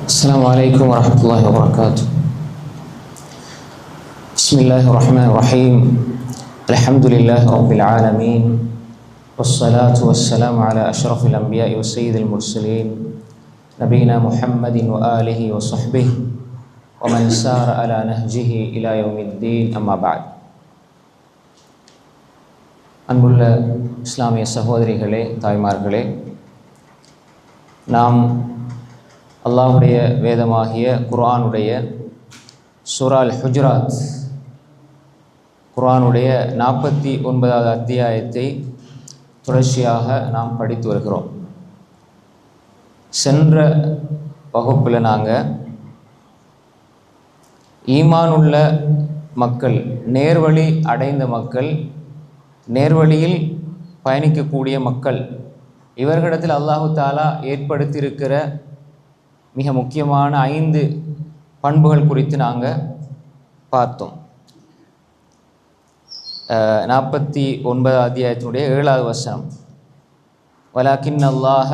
السلام عليكم ورحمة الله وبركاته. بسم الله الرحمن الرحيم. الحمد لله رب العالمين، والصلاة والسلام على أشرف الأنبياء وسيد المرسلين نبينا محمد وآله وصحبه ومن سار على نهجه إلى يوم الدين. أما بعد. அன்புள்ள இஸ்லாமிய சகோதரிகளே, தாய்மார்களே, நாம் அல்லாஹுடைய வேதமாகிய குர்ஆனுடைய சூரா அல் ஹுஜராத், குர்ஆனுடைய 49வது அத்தியாயத்தை தொடர்ச்சியாக நாம் படித்து வருகிறோம். சென்ற வகுப்பில் நாங்கள் ஈமானுள்ள மக்கள், நேர்வழி அடைந்த மக்கள், நேர்வழியில் பயணிக்கக்கூடிய மக்கள், இவர்களிடத்தில் அல்லாஹு தாலா ஏற்படுத்தியிருக்கிற மிக முக்கியமான 5 பண்புகள் குறித்து நாங்கள் பார்த்தோம். 49வது அத்தியாயத்தினுடைய 7வது வசனம், வலாக்கின் அல்லாஹ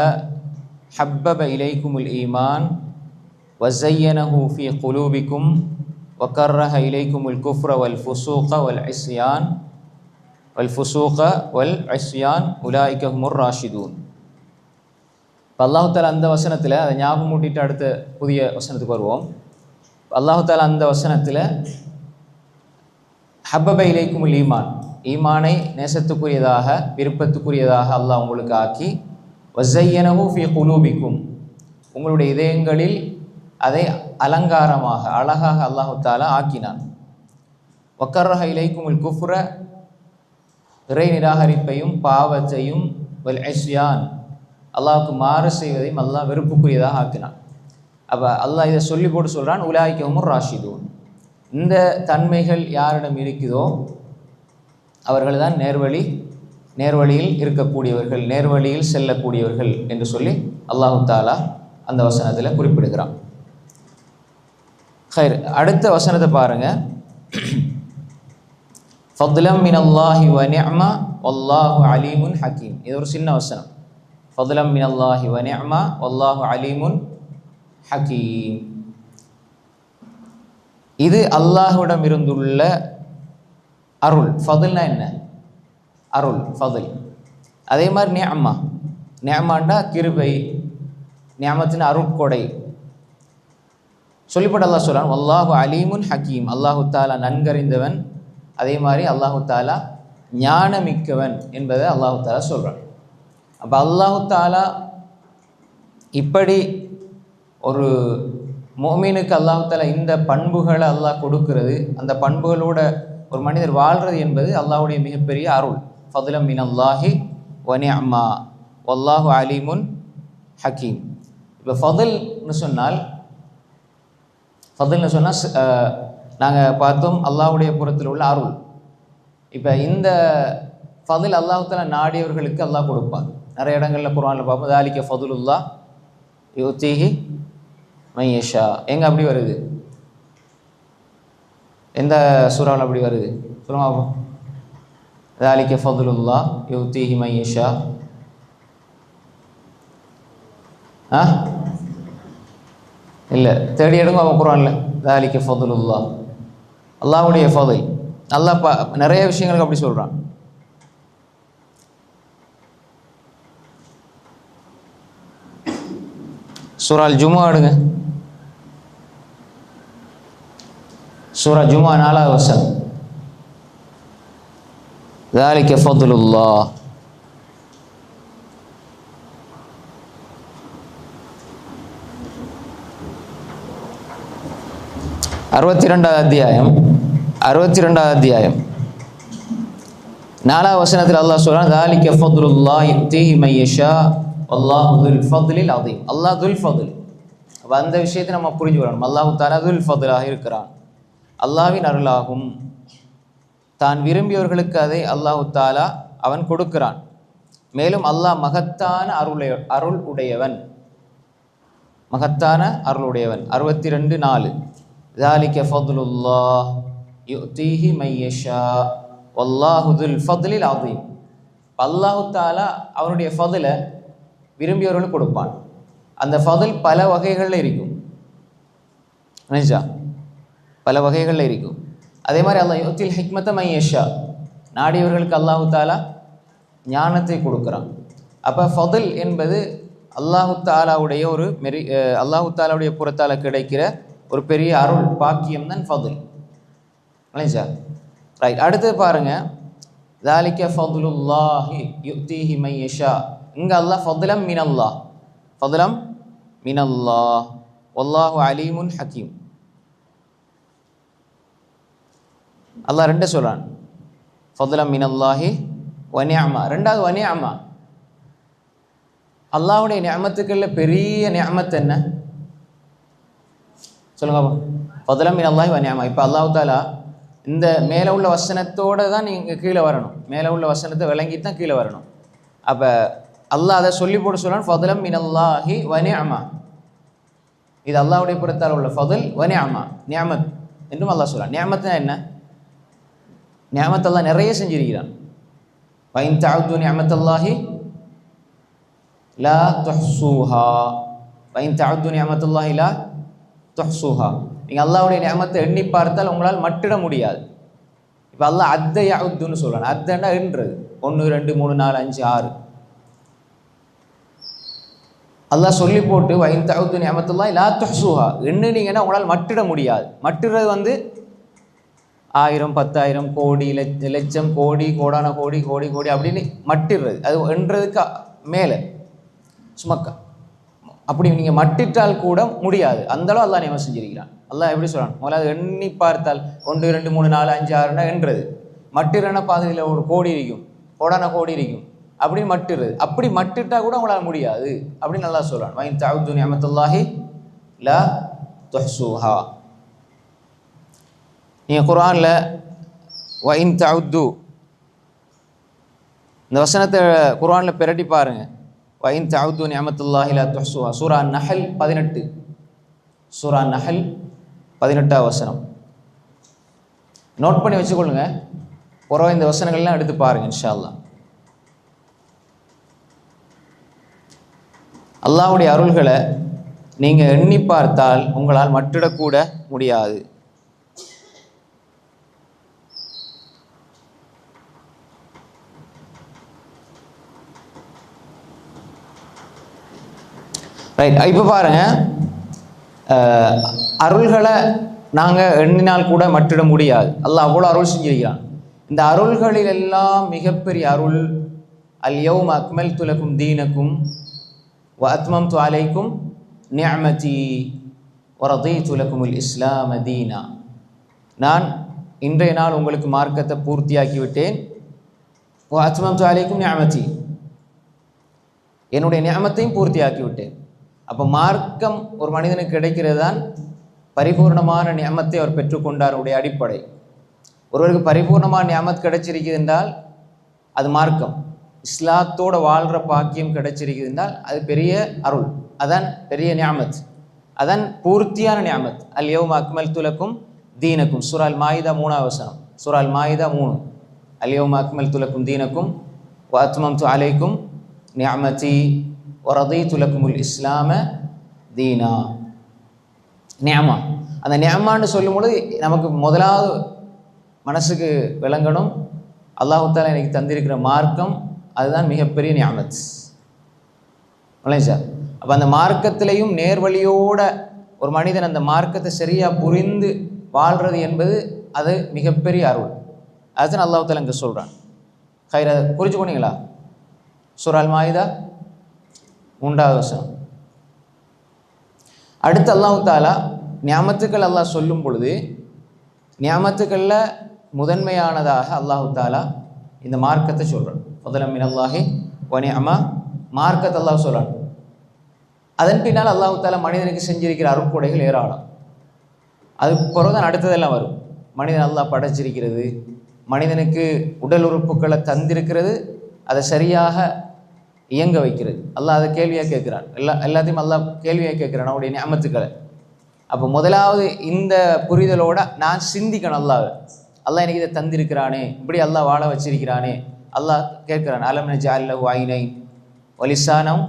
ஹப்பப இலைக்குமுல் ஈமான் வஸய்யனஹு ஃபீ குலூபிக்கும் வகர்ரஹ இலைக்குமுல் குஃப்ர வல் ஃபுசூக வல் இஸ்யான் உலாயிக ஹுமுர் ராஷிதூன். அல்லாஹு தாலா அந்த வசனத்தில் அதை ஞாபகம் மூட்டிட்டு அடுத்த புதிய வசனத்துக்கு வருவோம். அல்லாஹு தாலா அந்த வசனத்தில் ஹப்பப இலைக்குமுல் ஈமான், ஈமானை நேசத்துக்குரியதாக, விருப்பத்துக்குரியதாக அல்லாஹ் உங்களுக்கு ஆக்கி, வஸய்யனஹு ஃபீ குலூபிக்கும், உங்களுடைய இதயங்களில் அதை அலங்காரமாக, அழகாக அல்லாஹு தாலா ஆக்கினான். வக்கர்ரஹ இலைக்குமுல் குஃப்ர, இறை நிராகரிப்பையும் பாவத்தையும், வல் இஸ்யான், அல்லாஹுக்கு மாறு செய்வதையும் அல்லாஹ் வெறுப்புக்குரியதாக ஆக்கினான். அப்போ அல்லாஹ் இதை சொல்லி போட்டு சொல்கிறான், உலாயிக ஹுமுர் ராஷிதூன், இந்த தன்மைகள் யாரிடம் இருக்குதோ அவர்கள் தான் நேர்வழியில் இருக்கக்கூடியவர்கள், நேர்வழியில் செல்லக்கூடியவர்கள் என்று சொல்லி அல்லாஹு தாலா அந்த வசனத்தில் குறிப்பிடுகிறான். ஹைர், அடுத்த வசனத்தை பாருங்கள். ஃபத்லம் மினல்லாஹி வ நிஅமா வல்லாஹு அலீமுன் ஹக்கீம். இது ஒரு சின்ன வசனம். ஃபத்லம் மினல்லாஹி வ நிஅமா வல்லாஹு அலீமுன் ஹக்கீம். இது அல்லாஹ்விடம் இருந்துள்ள அருள். ஃபதுல்னா என்ன? அருள், ஃபதுல். அதே மாதிரி நிஅமா, நிஅமாண்டா கிருபை, நிஅமத்தின் அருட்கொடை சொல்லிப்பட்டு அல்லாஹ் சொல்கிறான், வல்லாஹு அலீமுன் ஹக்கீம், அல்லாஹு தாலா நன்கறிந்தவன், அதே மாதிரி அல்லாஹு தாலா ஞானமிக்கவன் என்பதை அல்லாஹு தாலா சொல்கிறான். அப்போ அல்லாஹு தாலா இப்படி ஒரு முஃமினுக்கு அல்லாஹு தாலா இந்த பண்புகளை அல்லாஹ் கொடுக்கிறது, அந்த பண்புகளோட ஒரு மனிதர் வாழ்கிறது என்பது அல்லாஹுடைய மிகப்பெரிய அருள். ஃபதுலம் மினல்லாஹி வ நிஅமா வல்லாஹு அலீமுன் ஹக்கீம். இப்போ ஃபதுல்னு சொன்னால் நாங்கள் பார்த்தோம் அல்லாஹுடைய புறத்தில் உள்ள அருள். இப்போ இந்த ஃபதுல் அல்லாஹு தஆலா நாடியவர்களுக்கு அல்லாஹ் கொடுப்பான். நிறைய இடங்களில் குர்ஆனில் பார்ப்போம், தாலிக ஃபதுலுல்லாஹ் யுத்தீஹி மன் யஷா. எங்கே அப்படி வருது? எந்த சூறாவில் அப்படி வருது சொல்லுங்க பார்ப்போம். தாலிக ஃபதுலுல்லாஹ் யுத்தீஹி மன் யஷா. இல்லை, தேடி எடுங்க குர்ஆனில். தாலிக ஃபதுலுல்லாஹ், அல்லாஹ்வுடைய ஃபதுல். அல்லாஹ் நிறைய விஷயங்களுக்கு அப்படி சொல்கிறான். சூரா அல் ஜுமா எடுங்க. சூரா ஜுமா 4வது வசனம். தாலிக ஃபதுலுல்லாஹ். அறுபத்தி ரெண்டாவது அத்தியாயம் 4வது வசனத்தில் அல்லாஹ் சொல்றான், தாலிக ஃபதுலுல்லாஹ் யுத்தீஹி மன் யஷா வல்லாஹு துல் ஃபதுலில் அதீம். அல்லாஹ் துல் ஃபதுல். அப்போ அந்த விஷயத்தை நம்ம புரிஞ்சுக்கணும். அல்லாஹு தஆலா துல் ஃபதுலாக இருக்கிறான், அல்லாஹ்வின் அருளாகும். தான் விரும்பியவர்களுக்கு அதை அல்லாஹு தஆலா அவன் கொடுக்கிறான். மேலும் அல்லாஹ் மகத்தான அருள் உடையவன், மகத்தான அருளுடையவன். 62:4 ذَلِكَ فَضْلُ اللَّهِ يُؤْتِيهِ مَن يَشَاءُ وَاللَّهُ ذُو الْفَضْلِ الْعَظِيمِ. அல்லாஹு தஆலா அவனுடைய ஃபதுலை விரும்பியவர்களுக்கு கொடுப்பான். அந்த ஃபதுல் பல வகைகளில் இருக்கும். நினைச்சா பல வகைகளில் இருக்கும். அதே மாதிரி அல்லாஹ் யுத்தில் ஹிக்மத்த மையஷா, நாடியவர்களுக்கு அல்லாஹு தாலா ஞானத்தை கொடுக்குறான். அப்போ ஃபதுல் என்பது அல்லாஹு தாலாவுடைய ஒரு அல்லாஹு தாலாவுடைய புறத்தால் கிடைக்கிற ஒரு பெரிய அருள் பாக்கியம் தான் ஃபதுல். நினைச்சா ரைட். அடுத்து பாருங்க, ذَلِكَ فَضْلُ اللَّهِ يُؤْتِيهِ مَن يَشَاءُ. இங்கே அல்லாஹ் ஃபதுலம் மினல்லாஹ், ஃபதுலம் மினல்லாஹ் வல்லாஹு அலீமுன் ஹக்கீம். அல்லாஹ் ரெண்டு சொல்கிறான், ஃபதுலம் மினல்லாஹி வ நிஅமா. ரெண்டாவது வ நிஅமா, அல்லாஹ்வுடைய நிஅமத்துக்களில் பெரிய நிஅமத் என்ன சொல்லுங்க? ஃபதுலம் மினல்லாஹி வ நிஅமா. இப்போ அல்லாஹ் தாலா இந்த மேலே உள்ள வசனத்தோடு தான் நீங்கள் கீழே வரணும், மேலே உள்ள வசனத்தை விளங்கி தான் கீழே வரணும். அப்போ அல்லாஹ் அதை சொல்லி போட்டு சொல்கிறான், ஃபதுலம் மினல்லாஹி வ நிஅமா. இது அல்லாஹ்வுடைய புறத்தால் உள்ள ஃபதுல் வ நிஅமா, நிஅமத் என்றும் அல்லாஹ் சொல்கிறான். நிஅமத்னா என்ன? நிஅமத் அல்லாஹ் நிறைய செஞ்சிருக்கிறான். வ இன் தஅது நிஅமத்தல்லாஹி லா துஹ்ஸூஹா, வ இன் தஅது நிஅமத்தல்லாஹி லா துஹ்ஸூஹா. நீங்கள் அல்லாஹ்வுடைய நிஅமத்தை எண்ணி பார்த்தால் உங்களால் மட்டிட முடியாது. இப்போ அல்லாஹ் அத்த யஅதுன்னு சொல்கிறான். அத்தன்னா எண்ணுறது, 1 2 3 4 5 6. அல்லாஹ் சொல்லி போட்டு வ இன் தஅது நிஅமத்தல்லாஹி லா துஹ்ஸூஹா, எண்ணுனீங்கன்னா உங்களால் மட்டிட முடியாது. மட்டுறது வந்து 1000 10,000 கோடி லட்சம் கோடி கோடான கோடி கோடி கோடி அப்படின்னு மட்டிடுறது, அது என்றதுக்கு மேலே சுமக்கா. அப்படி நீங்கள் மட்டிட்டால் கூட முடியாது, அந்தளவு அல்லாஹ் நியமம் செஞ்சிருக்கிறான். அல்லாஹ் எப்படி சொல்கிறான்? முதல்ல அது எண்ணி பார்த்தால் 1 2 3 4 5 6னா என்றது. மட்டிறன பாதையில் ஒரு கோடி இருக்கும், கோடான கோடி இருக்கும், அப்படின்னு மட்டிடுறது. அப்படி மட்டிட்டா கூட உங்களால் முடியாது அப்படின்னு அல்லாஹ் சொல்கிறான். வ இன் தஅது நிஅமத்தல்லாஹி லா துஹ்ஸூஹா. நீங்கள் குர்ஆனில் வ இன் தஅது இந்த வசனத்தை குர்ஆனில் பிரட்டி பாருங்கள். வ இன் தஅது நிஅமத்தல்லாஹி லா துஹ்ஸூஹா. சூரா நஹல் 18, சூரா நஹல் 18ஆம் வசனம். நோட் பண்ணி வச்சுக்கொள்ளுங்க, பிறகு இந்த வசனங்கள்லாம் எடுத்து பாருங்கள் இன்ஷா அல்லாஹ். அல்லாஹ்வுடைய அருள்களை நீங்கள் எண்ணி பார்த்தால் உங்களால் மட்டிடக்கூட முடியாது. ரைட். இப்போ பாருங்கள், அருள்களை நாங்கள் எண்ணினால் கூட மட்டிட முடியாது. அல்லாஹ் அவ்வளோ அருள் செஞ்சிருக்கிறான். இந்த அருள்களில் எல்லாம் மிகப்பெரிய அருள் அல் யௌம அக்மல்து லக்கும் தீனக்கும் வ அத்மம்து அலைக்கும் நிஅமதி வ ரதீது லக்குமுல் இஸ்லாம தீனா. நான் இன்றைய நாள் உங்களுக்கு மார்க்கத்தை பூர்த்தியாக்கி விட்டேன். வ அத்மம்து அலைக்கும் நிஅமதி, என்னுடைய நிஅமத்தையும் பூர்த்தியாக்கி விட்டேன். அப்போ மார்க்கம் ஒரு மனிதனுக்கு கிடைக்கிறது தான் பரிபூர்ணமான நியமத்தை அவர் பெற்றுக்கொண்டாருடைய அடிப்படை. ஒருவருக்கு பரிபூர்ணமான நியமத் கிடைச்சிருக்குது என்றால் அது மார்க்கம். இஸ்லாத்தோடு வாழ்கிற பாக்கியம் கிடைச்சிருக்குது என்றால் அது பெரிய அருள், அதான் பெரிய நியமத், அதான் பூர்த்தியான நியமத். அல் யௌம அக்மல்து லக்கும் தீனக்கும், சூரா அல் மாயிதா 3ஆம் வசனம், சூரா அல் மாயிதா 3. அல் யௌம அக்மல்து லக்கும் தீனக்கும் வ அத்மம்து அலைக்கும் நிஅமதி வ ரதீது லக்குமுல் இஸ்லாம தீனா. நியமா, அந்த நியமான்னு சொல்லும்பொழுது நமக்கு முதலாவது மனசுக்கு விளங்கணும், அல்லாஹ் தஆலா எனக்கு தந்திருக்கிற மார்க்கம் அதுதான் மிகப்பெரிய நியமத். சார், அப்போ அந்த மார்க்கத்திலையும் நேர்வழியோட ஒரு மனிதன் அந்த மார்க்கத்தை சரியாக புரிந்து வாழ்கிறது என்பது அது மிகப்பெரிய அருள். அதுதான் அல்லாஹ் தஆலா இங்கே சொல்கிறான். கைர குறிச்சு போனீங்களா? சூரா அல் மாயிதா 3ஆவது வசனம். அடுத்து அல்லாஹ் தஆலா நியாமத்துக்கள் அல்லாஹ் சொல்லும் பொழுது நியாமத்துக்களில் முதன்மையானதாக அல்லாஹ் தஆலா இந்த மார்க்கத்தை சொல்கிறான். ஃபதுலம் மினல்லாஹி வ நிஅமா, மார்க்கத்தை அல்லாஹ் சொல்கிறான். அதன் பின்னால் அல்லாஹ் தஆலா மனிதனுக்கு செஞ்சிருக்கிற அருட்கொடைகள் ஏராளம். அதுக்கு பிறகுதான் அடுத்ததெல்லாம் வரும். மனிதன் அல்லாஹ் படைச்சிருக்கிறது, மனிதனுக்கு உடல் உறுப்புகளை தந்திருக்கிறது, அதை சரியாக இயங்க வைக்கிறது. அல்லாஹ் அதை கேள்வியாக கேட்குறான். எல்லாத்தையும் அல்லாஹ் கேள்வியாக கேட்குறான் அவனுடைய நியமத்துக்களை. அப்போ முதலாவது இந்த புரிதலோட நான் சிந்திக்கணும். அல்லாஹ் எனக்கு இதை தந்திருக்கிறானே, இப்படி அல்லாஹ் வாழ வச்சிருக்கிறானே. அல்லாஹ் கேட்குறான், அலம் நஜஅல் லஹு ஐனைன் வ லிஸானன்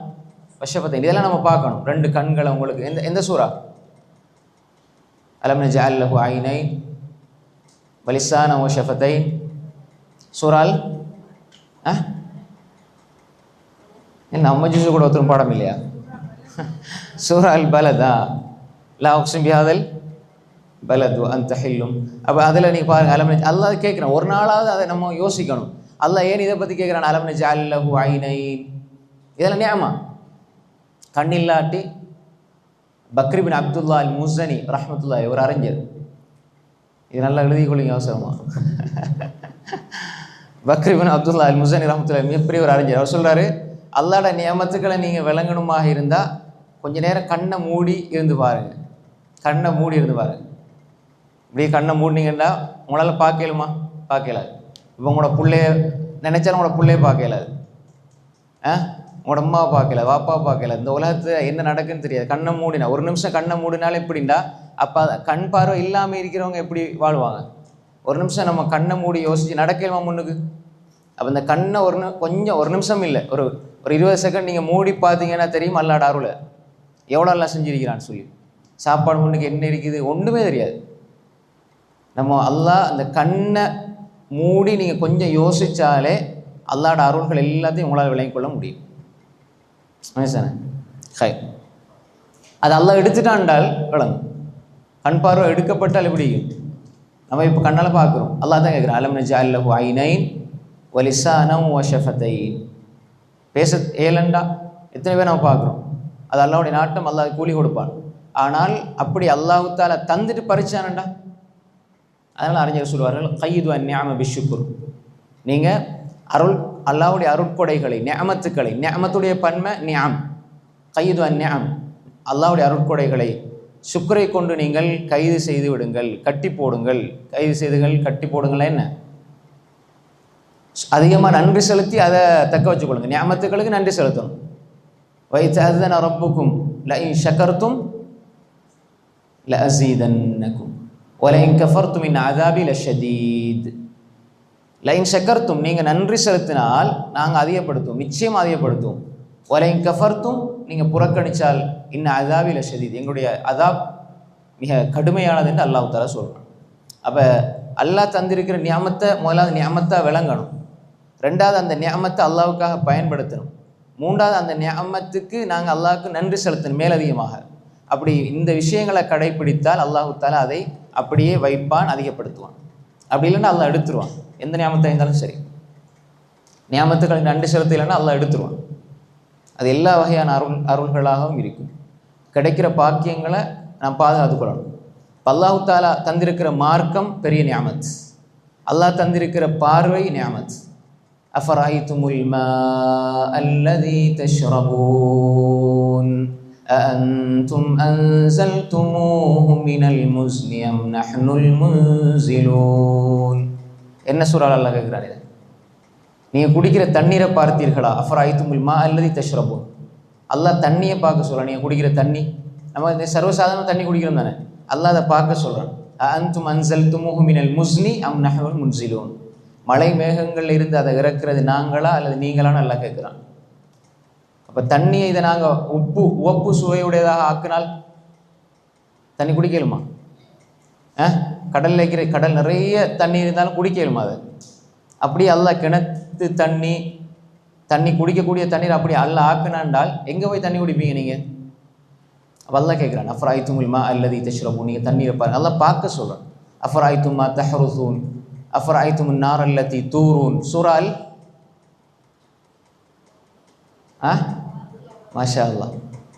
வ ஷஃபத்தைன். இதெல்லாம் நம்ம பார்க்கணும். 2 கண்களை உங்களுக்கு எந்த சூரா? அலம் நஜஅல் லஹு ஐனைன் வலிசான வ ஷஃபதைன். சூரால் நம்ம ஜூஸு கூட ஒருத்தரும் பாடம் இல்லையா? சூரால் பலதா லா உக்ஸிம் பிஹாதல் பலத் வ அன்த ஹில்லும். அப்போ அதில் நீங்கள் பாருங்கள், அலம் நஜ் அல்லாஹ் கேட்குறேன், ஒரு நாளாவது அதை நம்ம யோசிக்கணும். அல்லாஹ் ஏன் இதை பற்றி கேட்குறான்? அலம் நஜஅல் லஹு ஐனைன், இதெல்லாம் நியமா. கண்ணில்லாட்டி பக்ரி பின் அப்துல்லா அல் முஸனி ரஹ்மத்துல்லாஹி, ஒரு அறிஞர், இது நல்லா எழுதி கொள்ளிங்க அவசரமா. பக்ரி பின் அப்துல்லா அல் முஸனி ரஹ்மத்துல்லாஹி மிகப்பெரிய ஒரு அறிஞர். அவர் சொல்கிறாரு, அல்லாஹ்ட நியமத்துக்களை நீங்கள் விளங்கணுமாக இருந்தால் கொஞ்ச நேரம் கண்ணை மூடி இருந்து பாருங்கள். கண்ணை மூடி இருந்து பாருங்கள். இப்படியே கண்ணை மூடினீங்கன்னா உங்களால் பார்க்கலுமா? பார்க்கலாது. இப்போ உங்களோட பிள்ளைய நினைச்சாலும் உங்களோட பிள்ளைய பார்க்கலாது, உங்களோட அம்மாவை பார்க்கல, வாப்பாவை பார்க்கல, இந்த உலகத்தில் என்ன நடக்குன்னு தெரியாது. கண்ணை மூடினா, ஒரு நிமிஷம் கண்ணை மூடினாலும் எப்படின்னா, அப்போ கண் பார்வை இல்லாமல் இருக்கிறவங்க எப்படி வாழ்வாங்க? ஒரு நிமிஷம் நம்ம கண்ணை மூடி யோசித்து நடக்கலுமா முன்னுக்கு? அப்போ இந்த கண்ணை கொஞ்சம் ஒரு நிமிஷம் இல்லை, ஒரு 20 செகண்ட் நீங்கள் மூடி பார்த்தீங்கன்னா தெரியும் அல்லாஹ்ட அருளை எவ்வளோ எல்லாம் செஞ்சிருக்கிறான்னு சொல்லி. சாப்பாடு முன்னுக்கு என்ன இருக்குது ஒன்றுமே தெரியாது. நம்ம அல்லாஹ் அந்த கண்ணை மூடி நீங்கள் கொஞ்சம் யோசித்தாலே அல்லாஹ்ட அருள்கள் எல்லாத்தையும் உங்களால் விளங்கிக் கொள்ள முடியும். ஹை, அது அல்லாஹ் எடுத்துட்டாண்டால் விளங்கும். கண் பார்வை எடுக்கப்பட்டால் எப்படி? நம்ம இப்போ கண்ணால் பார்க்குறோம். அல்லாஹ் தான் கேட்குறான், அலம் நஜஅல் லஹு ஐனைன் வ லிசானன் வ ஷஃபதைன். பேச ஏலண்டா எத்தனை பேர் நம்ம பார்க்குறோம். அது அல்லாஹ்வுடைய நாட்டம், அல்லாஹ் கூலி கொடுப்பான். ஆனால் அப்படி அல்லாஹ் தஆலா தந்துட்டு பறிச்சானண்டா, அதனால் அறிஞர் சொல்வார்கள், கைது அந்நியாம பிஷுக்குர். நீங்கள் அல்லாஹ்வுடைய அருட்கொடைகளை, நியமத்துக்களை, நியமத்துடைய பன்மை நியாம், கைது அந்நியாம், அல்லாஹ்வுடைய அருட்கொடைகளை சுக்ரை கொண்டு நீங்கள் கைது செய்து விடுங்கள், கட்டி போடுங்கள். கைது செய்துகள் கட்டி போடுங்கள் என்ன? அதிகமாக நன்றி செலுத்தி அதை தக்க வச்சுக்கொள்ளுங்க. நியமத்துக்களுக்கு நன்றி செலுத்தணும். வைத்தஅதன ரப்புக்கும் லஇன் ஷக்கர்தும் லஅஸீதன்னகும் வலஇன் கஃபர்தும் இன் அஸாபி லஷதீத். லைன் ஷக்கர்த்தும், நீங்கள் நன்றி செலுத்தினால் நாங்கள் அதிகப்படுத்துவோம், நிச்சயம் அதிகப்படுத்துவோம். வலைன் கஃபர்த்தும், நீங்கள் புறக்கணித்தால் இன்ன அஸாபி லஷதீத், எங்களுடைய அஸாப் மிக கடுமையானது என்று அல்லாஹ் தஆலா சொல்கிறான். அப்போ அல்லாஹ் தந்திருக்கிற நியமத்தை முதலாவது நியமத்தாக விளங்கணும். ரெண்டாவது அந்த நியமத்தை அல்லாஹ்வுக்காக பயன்படுத்தணும். மூன்றாவது அந்த நியமத்துக்கு நாங்கள் அல்லாஹ்வுக்கு நன்றி செலுத்தணும் மேலதிகமாக. அப்படி இந்த விஷயங்களை கடைப்பிடித்தால் அல்லாஹ் தஆலா அதை அப்படியே வைப்பான், அதிகப்படுத்துவான். அப்படி இல்லைன்னா அல்லாஹ் எடுத்துருவான். எந்த நியமத்தாக இருந்தாலும் சரி, நியமத்துக்களை நன்றி செலுத்த இல்லைன்னா அல்லாஹ் எடுத்துருவான். அது எல்லா வகையான அருள்களாகவும் இருக்கும். கிடைக்கிற பாக்கியங்களை நாம் பாதுகாத்துக்கொள்ளணும். அல்லாஹ் தஆலா தந்திருக்கிற மார்க்கம் பெரிய நியமத், அல்லாஹ் தந்திருக்கிற பார்வை நியமத். அஃபரைதுமுல் மாஅ அல்லதி தஷ்ரபூன் அஅன்தும் அன்ஸல்துமூஹு மினல் முஸ்னி அம் நஹ்னுல் முன்ஸிலூன். என்ன சூறால அல்லாஹ் கேட்குறான்? இதை நீங்கள் குடிக்கிற தண்ணீரை பார்த்தீர்களா? அஃபரைதுமுல் மாஅ அல்லதி தஷ்ரபூன். அல்லாஹ் தண்ணியை பார்க்க சொல்கிறான். நீங்கள் குடிக்கிற தண்ணி, நம்ம இந்த சர்வசாதாரண தண்ணி குடிக்கிறோம் தானே, அல்லாஹ் அதை பார்க்க சொல்கிறான். அஅன்தும் அன்ஸல்துமூஹு மினல் முஸ்னி அம் நஹ்னுல் முன்ஸிலூன். மழை மேகங்கள் இருந்து அதை இறக்குறது நாங்களா அல்லது நீங்களான்னு அல்லாஹ் கேட்குறான். அப்போ தண்ணியை இதை நாங்கள் உப்பு சுவையுடையதாக ஆக்கினால் தண்ணி குடிக்கலுமா? கடலில் இருக்கிற கடல் நிறைய தண்ணி இருந்தாலும் குடிக்கலுமா? அது அப்படி அல்லாஹ் கிணத்து தண்ணி குடிக்கக்கூடிய தண்ணீர் அப்படி அல்லாஹ் ஆக்கினாண்டால் எங்கே போய் தண்ணி குடிப்பீங்க நீங்கள்? அப்போ அல்லாஹ் கேட்குறான், அஃபரைதுமுல் மாஅ அல்லதி தஷ்ரபூன். நீங்கள் தண்ணீரை பாருங்க, அல்லாஹ் பார்க்க சொல்கிறான். அஃபரைதும் மா தஹ்ருஸூன் அஃபரைதுமுன் நார் அல்லதி தூரூன். சூரா மாஷா அல்லாஹ்,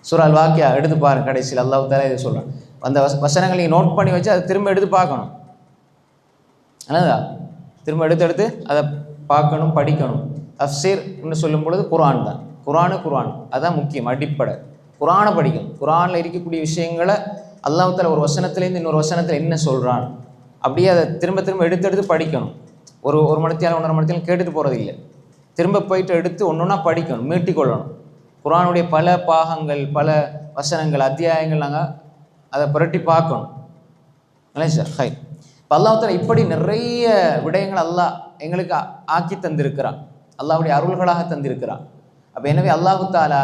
சூரா அல் வாக்கியா எடுத்து பாருங்க. கடைசியில் அல்லாஹ் தஆலா இதை சொல்கிறான். அந்த வசனங்களை நீங்கள் நோட் பண்ணி வச்சு அதை திரும்ப எடுத்து பார்க்கணும். என்னதா திரும்ப எடுத்து அதை பார்க்கணும், படிக்கணும். தஃப்சீர்னு சொல்லும் பொழுது குர்ஆன் தான், குர்ஆன் அதுதான் முக்கியம், அடிப்படை. குர்ஆனை படிக்கணும். குர்ஆனில் இருக்கக்கூடிய விஷயங்களை அல்லாஹ் தஆலா ஒரு வசனத்துலேருந்து இன்னொரு வசனத்தில் என்ன சொல்கிறான் அப்படியே அதை திரும்ப எடுத்து படிக்கணும். ஒரு மணித்தியாலும் 1.5 மணித்தியாலும் கேட்டுட்டு போகிறது இல்லை. திரும்ப போயிட்டு எடுத்து ஒன்றா படிக்கணும், மீட்டிக்கொள்ளணும். குர்ஆனுடைய பல பாகங்கள், பல வசனங்கள், அத்தியாயங்கள் நாங்கள் அதை புரட்டி பார்க்கணும். இல்லை சார்? ஹை, இப்போ அல்லாஹ் தஆலா இப்படி நிறைய விடயங்கள் அல்லாஹ் எங்களுக்கு ஆக்கி தந்திருக்கிறான், அல்லாஹ்வுடைய அருள்களாக தந்திருக்கிறான். அப்போ எனவே அல்லாஹு தஆலா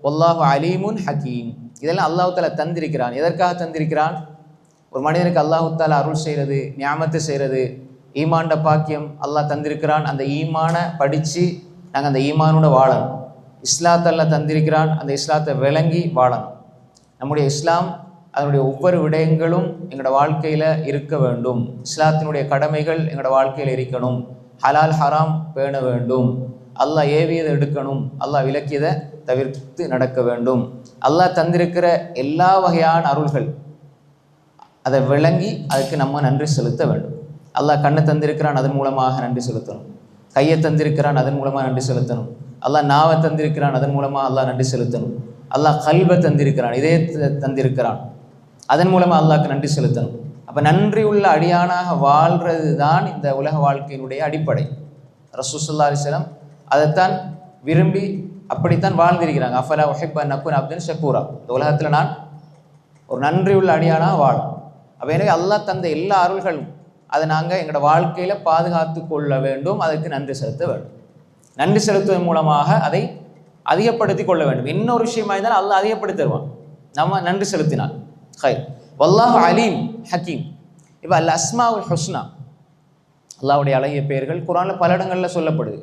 வல்லாஹு அலீமுன் ஹக்கீம், இதெல்லாம் அல்லாஹ் தஆலா தந்திருக்கிறான். எதற்காக தந்திருக்கிறான்? ஒரு மனிதனுக்கு அல்லாஹு தாலா அருள் செய்கிறது, நியாமத்து செய்கிறது, ஈமான்ட பாக்கியம் அல்லாஹ் தந்திருக்கிறான். அந்த ஈமானை படித்து நாங்கள் அந்த ஈமானோட வாழணும். இஸ்லாத்தை அல்லாஹ் தந்திருக்கிறான், அந்த இஸ்லாத்தை விளங்கி வாழணும். நம்முடைய இஸ்லாம் அதனுடைய ஒவ்வொரு விடயங்களும் எங்களோட வாழ்க்கையில் இருக்க வேண்டும். இஸ்லாத்தினுடைய கடமைகள் எங்களோட வாழ்க்கையில் இருக்கணும். ஹலால் ஹராம் பேண வேண்டும். அல்லாஹ் ஏவியதை எடுக்கணும், அல்லாஹ் விலக்கியதை தவிர்த்து நடக்க வேண்டும். அல்லாஹ் தந்திருக்கிற எல்லா வகையான அருள்கள் அதை விளங்கி அதுக்கு நம்ம நன்றி செலுத்த வேண்டும். அல்லாஹ் கண்ணை தந்திருக்கிறான், அதன் மூலமாக நன்றி செலுத்தணும். கையை தந்திருக்கிறான், அதன் மூலமாக நன்றி செலுத்தணும். அல்லாஹ் நாவை தந்திருக்கிறான், அதன் மூலமாக அல்லாஹ் நன்றி செலுத்தணும். அல்லாஹ் கல்வை தந்திருக்கிறான், இதயத்தை தந்திருக்கிறான், அதன் மூலமாக அல்லாஹ்க்கு நன்றி செலுத்தணும். அப்போ நன்றி உள்ள அடியானாக வாழ்கிறது தான் இந்த உலக வாழ்க்கையினுடைய அடிப்படை. ரசூல் ஸல்லல்லாஹு அலைஹி வஸல்லம் அதைத்தான் விரும்பி அப்படித்தான் வாழ்ந்திருக்கிறாங்க. அஃபலா உஹிப்பு அன் அகூன அப்தன் ஷக்கூரா, இந்த உலகத்தில் நான் ஒரு நன்றி உள்ள அடியானாக வாழும். அப்போ எனவே அல்லாஹ் தந்த எல்லா அருள்களும் அதை நாங்கள் எங்களோட வாழ்க்கையில் பாதுகாத்து கொள்ள வேண்டும். அதுக்கு நன்றி செலுத்த வேண்டும். நன்றி செலுத்துவதன் மூலமாக அதை அதிகப்படுத்தி கொள்ள வேண்டும். இன்னொரு விஷயமா இருந்தால் அல்லாஹ் அதிகப்படுத்தி தருவான் நம்ம நன்றி செலுத்தினால். ஹைர். வல்லாஹு அலீம் ஹக்கீம். இப்போ அல் அஸ்மாஉல் ஹுஸ்னா, அல்லாஹ்வுடைய அழகிய பெயர்கள் குர்ஆனில் பல இடங்களில் சொல்லப்படுது.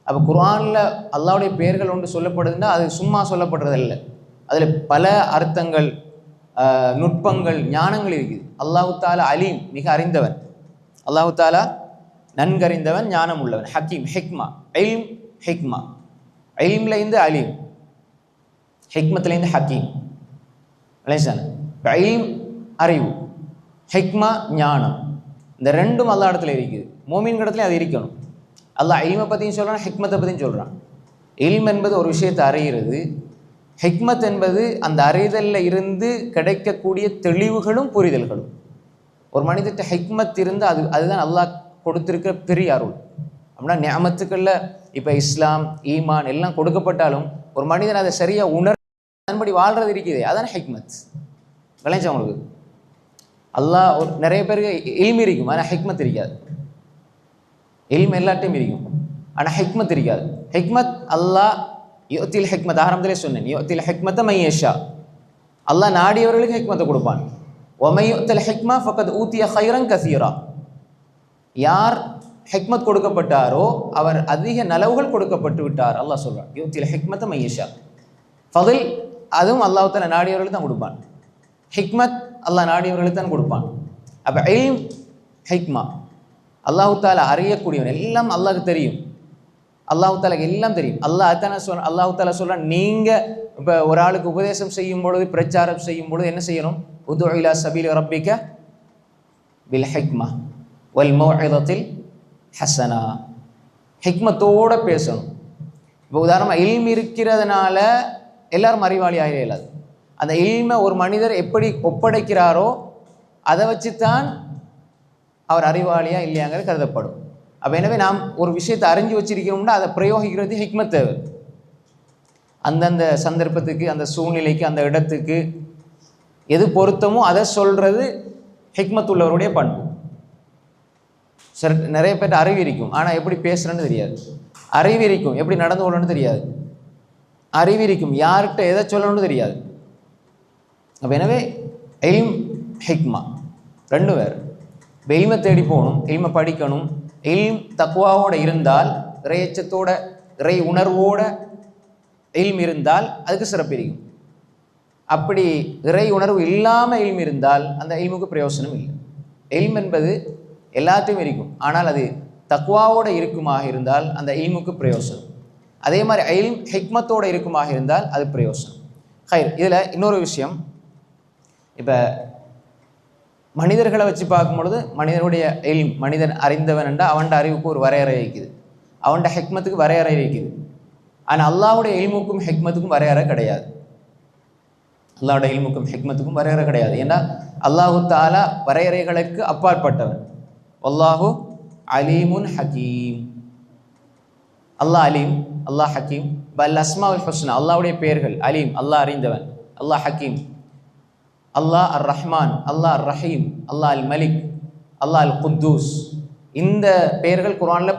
அப்போ குர்ஆனில் அல்லாஹ்வுடைய பெயர்கள் ஒன்று சொல்லப்படுதுன்னா அது சும்மா சொல்லப்படுறதில்லை. அதில் பல அர்த்தங்கள், நுட்பங்கள், ஞானங்கள் இருக்குது. அல்லாஹு தாலா அலீம், மிக அறிந்தவன். அல்லாஹு தாலா நன்கறிந்தவன், ஞானம் உள்ளவன். ஹக்கீம், ஹிக்மா, இல்ம், ஹிக்மா. இல்ம்லேருந்து அலீம், ஹிக்மத்துலேருந்து ஹக்கீம். இல்ம் அறிவு, ஹிக்மா ஞானம். இந்த ரெண்டும் அல்லா இடத்துல இருக்குது. மோமின் இடத்துலையும் அது இருக்கணும். அல்லாஹ் இல்மை பற்றியும் சொல்கிறான், ஹிக்மத்தை பற்றியும் சொல்கிறான். இல்ம் என்பது ஒரு விஷயத்தை அறிகிறது, ஹிக்மத் என்பது அந்த அறிதலில் இருந்து கிடைக்கக்கூடிய தெளிவுகளும் புரிதல்களும். ஒரு மனிதர்கிட்ட ஹிக்மத் இருந்து அதுதான் அல்லாஹ் கொடுத்துருக்கிற பெரிய அருள். அப்படின்னா நியாமத்துக்களில் இப்போ இஸ்லாம், ஈமான் எல்லாம் கொடுக்கப்பட்டாலும் ஒரு மனிதன் அதை சரியாக அதன்படி வாழ்றது இருக்குதே, அதான் ஹிக்மத். விளைஞ்சா உங்களுக்கு அல்லாஹ் ஒரு நிறைய பேருக்கு இல்மு இருக்கும், ஆனால் ஹிக்மத் இருக்காது. இல்மு எல்லாட்டையும் இருக்கும், ஆனால் ஹிக்மத் இருக்காது. ஹிக்மத் அல்லாஹ் யுத்தில் ஹிக்மத், ஆரம்பத்திலே சொன்னேன், யுத்தில் ஹிக்மத்தை மையஷா, அல்லாஹ் நாடியவர்களுக்கு ஹிக்மத்தை கொடுப்பான். ஒமையுத்தல் ஹிக்மா ஃபக்கத் ஊத்திய ஹைரன் கசீரா, யார் ஹிக்மத் கொடுக்கப்பட்டாரோ அவர் அதிக நலவுகள் கொடுக்கப்பட்டு விட்டார். அல்லாஹ் சொல்றான் யுத்தில் ஹிக்மத்தை மையஷா. ஃபதில் அதுவும் அல்லாஹ் தஆலா நாடியவர்களுக்கு தான் கொடுப்பான். ஹிக்மத் அல்லாஹ் நாடியவர்களுக்கு தான் கொடுப்பான். அப்போ இல்ம், ஹிக்மா, அல்லாஹு தாலா அறியக்கூடியவன், எல்லாம் அல்லாஹ்க்கு தெரியும். அல்லாஹு தாலாக்கு எல்லாம் தெரியும். அல்லாஹு தாலா சொல்கிறான், நீங்கள் இப்போ ஒரு ஆளுக்கு உபதேசம் செய்யும் பொழுது, பிரச்சாரம் செய்யும் பொழுது என்ன செய்யணும்? உது இலா சபீலி ரப்பிக பில் ஹிக்மா வல் மௌஇதத்தில் ஹசனா. ஹிக்மத்தோடு பேசணும். இப்போ உதாரணமாக இல்ம் இருக்கிறதுனால எல்லாரும் அறிவாளி ஆகிட இயலாது. அந்த இல்மை ஒரு மனிதர் எப்படி ஒப்படைக்கிறாரோ அதை வச்சு தான் அவர் அறிவாளியா இல்லையாங்கிறது கருதப்படும். அப்போ எனவே நாம் ஒரு விஷயத்தை அறிஞ்சு வச்சிருக்கணும்னா அதை பிரயோகிக்கிறது ஹிக்மத் தேவை. அந்தந்த சந்தர்ப்பத்துக்கு, அந்த சூழ்நிலைக்கு, அந்த இடத்துக்கு எது பொருத்தமோ அதை சொல்கிறது ஹிக்மத் உள்ளவருடைய பண்பு. சரி, நிறைய பேர்ட்ட அறிவு இருக்கும், ஆனால் எப்படி பேசுகிறேன்னு தெரியாது. அறிவு இருக்கும், எப்படி நடந்து கொள்ளணும்னு தெரியாது. அறிவு இருக்கும், யார்கிட்ட எதை சொல்லணும்னு தெரியாது. அப்போ எனவே இல்ம், ஹிக்மா ரெண்டும் வேறு. இல்மை தேடி போகணும், இல்மை படிக்கணும். இல்ம் தக்வாவோடு இருந்தால், இறையச்சத்தோட, இறை உணர்வோட இல்ம் இருந்தால் அதுக்கு சிறப்பு இருக்கும். அப்படி இறை உணர்வு இல்லாமல் இல்ம் இருந்தால் அந்த இல்முக்கு பிரயோசனம் இல்லை. இல்ம் என்பது எல்லாத்தையும் இருக்கும், ஆனால் அது தக்வாவோடு இருக்குமாக இருந்தால் அந்த இல்முக்கு பிரயோசனம். அதே மாதிரி இல்ம் ஹிக்மத்தோடு இருக்குமாக இருந்தால் அது பிரயோசனம். ஹைர். இதில் இன்னொரு விஷயம், இப்போ மனிதர்களை வச்சு பார்க்கும்பொழுது மனிதனுடைய இல்ம், மனிதன் அறிந்தவன் என்றால் அவன்ட அறிவுக்கு ஒரு வரையறை இருக்குது, அவன்ட ஹிக்மத்துக்கு வரையறை இருக்குது. ஆனால் அல்லாஹ்வுடைய இல்முக்கும் ஹிக்மத்துக்கும் வரையறை கிடையாது. அல்லாஹ்வுடைய இல்முக்கும் ஹிக்மத்துக்கும் வரையறை கிடையாது. ஏன்னா அல்லாஹு தஆலா வரையறைகளுக்கு அப்பாற்பட்டவன். வல்லாஹு அலீமுன் ஹக்கீம். அல்லாஹ் அலீம், அல்லாஹ் ஹக்கீம். அல் அஸ்மாஉல் ஹுஸ்னா, அல்லாஹ்வுடைய பெயர்கள். அலீம் அல்லாஹ் அறிந்தவன், அல்லாஹ் ஹக்கீம், அல்லாஹ் அர் ரஹ்மான், அல்லாஹ் அர் ரஹீம், அல்லாஹ் அல் மலிக், அல்லாஹ் அல் குத்தூஸ். இந்த பெயர்கள் குர்ஆனில்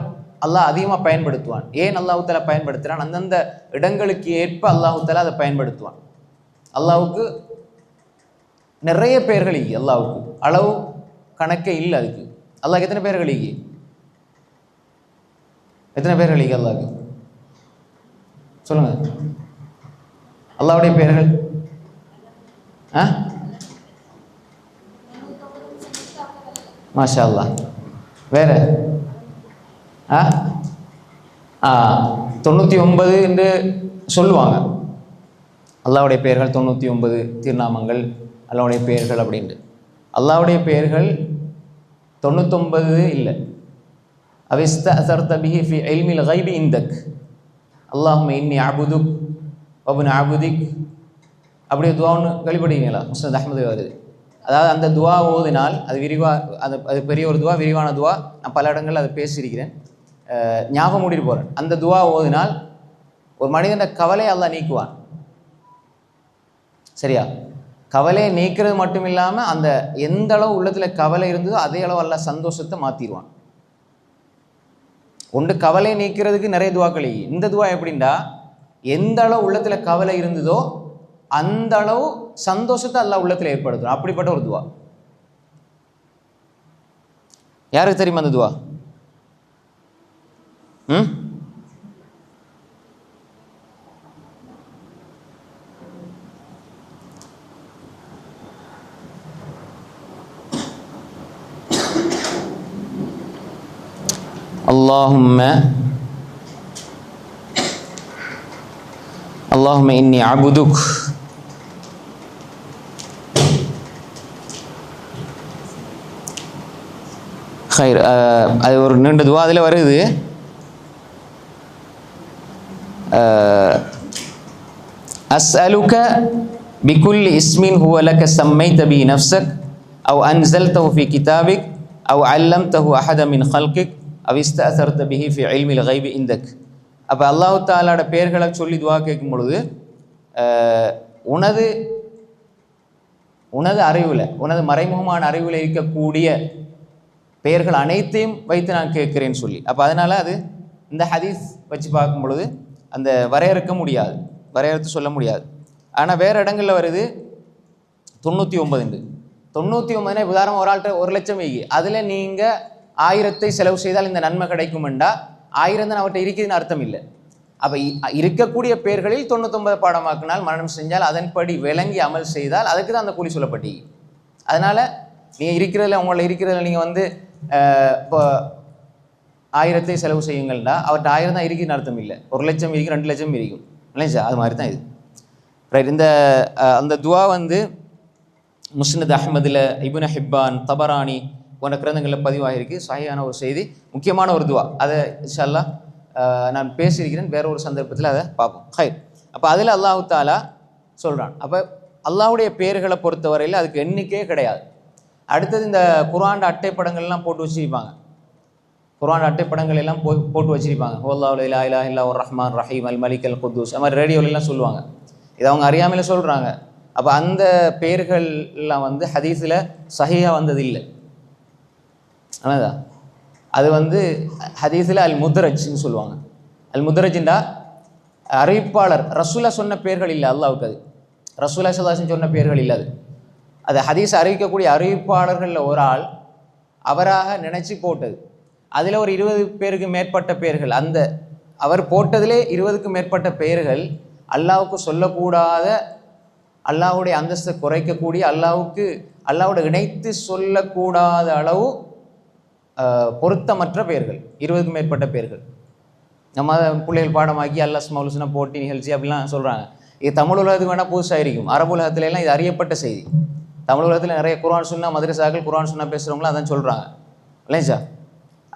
அல்லாஹ் அதிகமாக பயன்படுத்துவான். ஏன் அல்லாஹு தஆலா பயன்படுத்துகிறான்? அந்தந்த இடங்களுக்கு ஏற்ப அல்லாஹு தஆலா அதை பயன்படுத்துவான். அல்லாஹுக்கு நிறைய பேர்கள் இங்கே அல்லாவுக்கு அளவு கணக்கே இல்லை. அதுக்கு அல்லாஹ் எத்தனை பேர்கள் இங்கே? எத்தனை பேர்கள் இங்கே அல்லாஹ்க்கு சொல்லுங்க. அல்லாஹ்வுடைய பேர்கள் மாஷா அல்லாஹ். வேற 99 என்று சொல்லுவாங்க. அல்லாஹ்வுடைய பெயர்கள் 99 திருநாமங்கள் அல்லாஹ்வுடைய பெயர்கள் அப்படின்ட்டு. அல்லாஹ்வுடைய பெயர்கள் 99 இல்லை. அவிஸ்தஅஸர்த பிஹி ஃபி இல்மில் கைபி இந்தக் அல்லாஹும்ம இன்னி அபுதுக் வப்னு அபுதிக் அப்படியே துவா ஒன்று கழிப்படுவீங்களா? முஸ்னத் அஹ்மது வருது. அதாவது அந்த துவா ஓதினால் அது அது பெரிய ஒரு துவா, விரிவான துவா. நான் பல இடங்களில் அதை பேசியிருக்கிறேன், ஞாபகம் மூடிட்டு போகிறேன். அந்த துவா ஓதினால் ஒரு மனிதன கவலையை அல்லாஹ் நீக்குவான். சரியா? கவலையை நீக்கிறது மட்டும் இல்லாமல் அந்த எந்த அளவு உள்ளத்தில் கவலை இருந்ததோ அதே அளவு அல்லாஹ் சந்தோஷத்தை மாற்றிடுவான். ஒன்று கவலை நீக்கிறதுக்கு நிறைய துவாக்கள். இந்த துவா எப்படின்னா, எந்த அளவு உள்ளத்தில் கவலை இருந்ததோ அந்த அளவு சந்தோஷத்தை அல்லாஹ் உள்ளத்தில் ஏற்படுத்தும். அப்படிப்பட்ட ஒரு துவா. யாருக்கு தெரியுமா அந்த துவா? அல்லாஹும்ம இன்னி அபுதுக் ஹைர். அது ஒரு நீண்ட துவா. அதில் வருது அஸ்அலுக பிகுல்லி இஸ்மின் ஹுவ லக சம்மைத பி நஃப்ஸக் அவ் அன்ஸல்தஹு ஃபி கிதாபிக் அவ் அல்லம்தஹு அஹத மின் ஹல்கிக் அவ் இஸ்தஅஸர்த பிஹி ஃபி இல்மில் கைபி இந்தக். அப்போ அல்லாஹ் தஆலாவோட பெயர்களை சொல்லி துவா கேட்கும் பொழுது, உனது அறிவில், உனது மறைமுகமான அறிவில் இருக்கக்கூடிய பெயர்கள் அனைத்தையும் வைத்து நான் கேட்கிறேன்னு சொல்லி. அப்போ அதனால் அது இந்த ஹதீஸ் வச்சு பார்க்கும் பொழுது அந்த வரையறுக்க முடியாது, வரையறுத்து சொல்ல முடியாது. ஆனால் வேறு இடங்களில் வருது 99. 99 உதாரணம், ஒரு ஆள்கிட்ட 1,00,000 வைகி, அதில் நீங்கள் 1000 செலவு செய்தால் இந்த நன்மை கிடைக்குமெண்டா 1000 தான் அவர்கிட்ட இருக்குதுன்னு அர்த்தம் இல்லை. அப்போ இருக்கக்கூடிய பேர்களில் 99 பாடமாக்கினால், மரணம் செஞ்சால், அதன்படி விளங்கி அமல் செய்தால் அதுக்கு தான் அந்த கூலி சொல்லப்பட்டி. அதனால் நீங்கள் இருக்கிறதில்ல, உங்களை இருக்கிறதில்ல, நீங்கள் இப்போ 1000 செலவு செய்யுங்கள்டா அவர்கிட்ட 1000 தான் இருக்குதுன்னு அர்த்தம் இல்லை. 1,00,000 இருக்கும், 2,00,000 இருக்கும் இல்லைங்களா? அது மாதிரி தான் இது. ரைட். அந்த துவா முஸ்னத் அஹ்மதில், இப்னு ஹிப்பான், தபரானி போன்ற கிரந்தங்களில் பதிவாகிருக்கு. சஹீஹான ஒரு செய்தி, முக்கியமான ஒரு துவா. அதை இன்ஷா அல்லாஹ் நான் பேசியிருக்கிறேன், வேற ஒரு சந்தர்ப்பத்தில் அதை பார்ப்போம். ஹைர். அப்போ அதில் அல்லாஹு தாலா சொல்கிறான். அப்போ அல்லாஹுடைய பேர்களை பொறுத்தவரையில் அதுக்கு எண்ணிக்கையே கிடையாது. அடுத்தது இந்த குர்ஆன் அட்டைப்படங்கள்லாம் போட்டு வச்சுருப்பாங்க. குர்ஆன் அட்டைப்படங்கள் எல்லாம் போட்டு வச்சுருப்பாங்க. ஹுவல்லாஹு லா இலாஹா இல்லா ஹுவர் ரஹ்மான் ரஹீம் அல் மலிக் அல் குத்தூஸ், அது மாதிரி ரேடியோலெலாம் சொல்லுவாங்க. இதை அவங்க அறியாமையில் சொல்கிறாங்க. அப்போ அந்த பெயர்கள்லாம் ஹதீஸில் சஹீஹா வந்தது இல்லை. ஆனதா அது ஹதீஸில் அல் முத்ரஜ்னு சொல்லுவாங்க. அல் முத்ரஜ்ண்டா அறிவிப்பாளர் ரசூலா சொன்ன பேர்கள் இல்லை. அல்லாஹ்வுக்கு அது ரசூலா ஸல்லல்லாஹு அலைஹி வஸல்லம் சொன்ன பேர்கள் இல்லை. அது ஹதீஸ் அறிவிக்கக்கூடிய அறிவிப்பாளர்களில் ஒரு ஆள் அவராக நினச்சி போட்டது. அதில் ஒரு 20 பேருக்கு மேற்பட்ட பெயர்கள், அந்த அவர் போட்டதிலே 20க்கும் மேற்பட்ட பெயர்கள் அல்லாஹ்வுக்கு சொல்லக்கூடாத, அல்லாஹ்வுடைய அந்தஸ்தை குறைக்கக்கூடிய, அல்லாஹ்வோட இணைத்து சொல்லக்கூடாத அளவு பொருத்தமற்ற பெயர்கள், 20க்கும் மேற்பட்ட பெயர்கள். நம்ம பிள்ளைகள் பாடமாக்கி அல்லாஹ் அஸ்மாஉல் ஹுஸ்னா போட்டி நிகழ்ச்சி அப்படிலாம் சொல்கிறாங்க. இது தமிழ் உலகத்துக்கு வேணால் புதுசாக இருக்கும். அரபு உலகத்துலலாம் இது அறியப்பட்ட செய்தி. தமிழ் உலகத்தில் நிறைய குர்ஆன் சுன்னா மதரசாக்கள் குர்ஆன் சுன்னா பேசுகிறவங்களும் அதான் சொல்கிறாங்க இல்லைங்க சார்.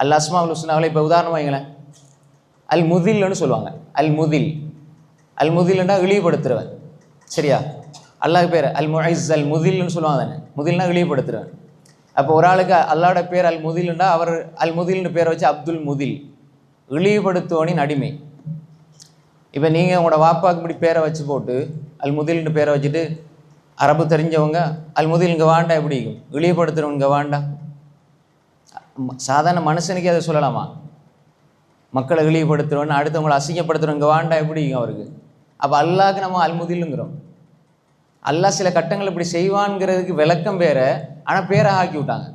அல்லாஹ் அஸ்மாஉல் ஹுஸ்னாவில் இப்போ உதாரணம் வைங்களேன், அல் முதில்னு சொல்லுவாங்க. அல் முதில்னா இழிவுபடுத்துறவன். சரியா? அல்லாஹ் பேர் அல் முஇஸ் அல் முதில்னு சொல்லுவாங்க தானே. முதில்னா இழிவுபடுத்துறவன். அப்போ ஒரு ஆளுக்கு அல்லாஹ்வோட பேர் அல் முதில்ண்டா அவர் அல் முதில்னு பேரை வச்சு அப்துல் முதில், இழிவுபடுத்துவனின் அடிமை. இப்போ நீங்கள் உங்களோட வாப்பாக்கு இப்படி பேரை வச்சு போட்டு அல் முதில்னு பேரை வச்சுட்டு அரபு தெரிஞ்சவங்க அல் முதில் இங்கே வாண்டா எப்படி இருக்கும்? இழிவுபடுத்துகிறவங்க இங்கே வாண்டா. சாதாரண மனுஷனுக்கே அதை சொல்லலாமா? மக்களை இழிவுபடுத்துகிறவன், அடுத்தவங்களை அசிங்கப்படுத்துகிறவங்க வாண்டா எப்படி இருக்கும் அவருக்கு? அப்போ அல்லாஹ்க்கு நம்ம அல் முதிலுங்கிறோம். அல்லாஹ் சில கட்டங்கள் இப்படி செய்வான்ங்கிறதுக்கு விளக்கம் வேற, ஆனால் பேரை ஆக்கி விட்டாங்க.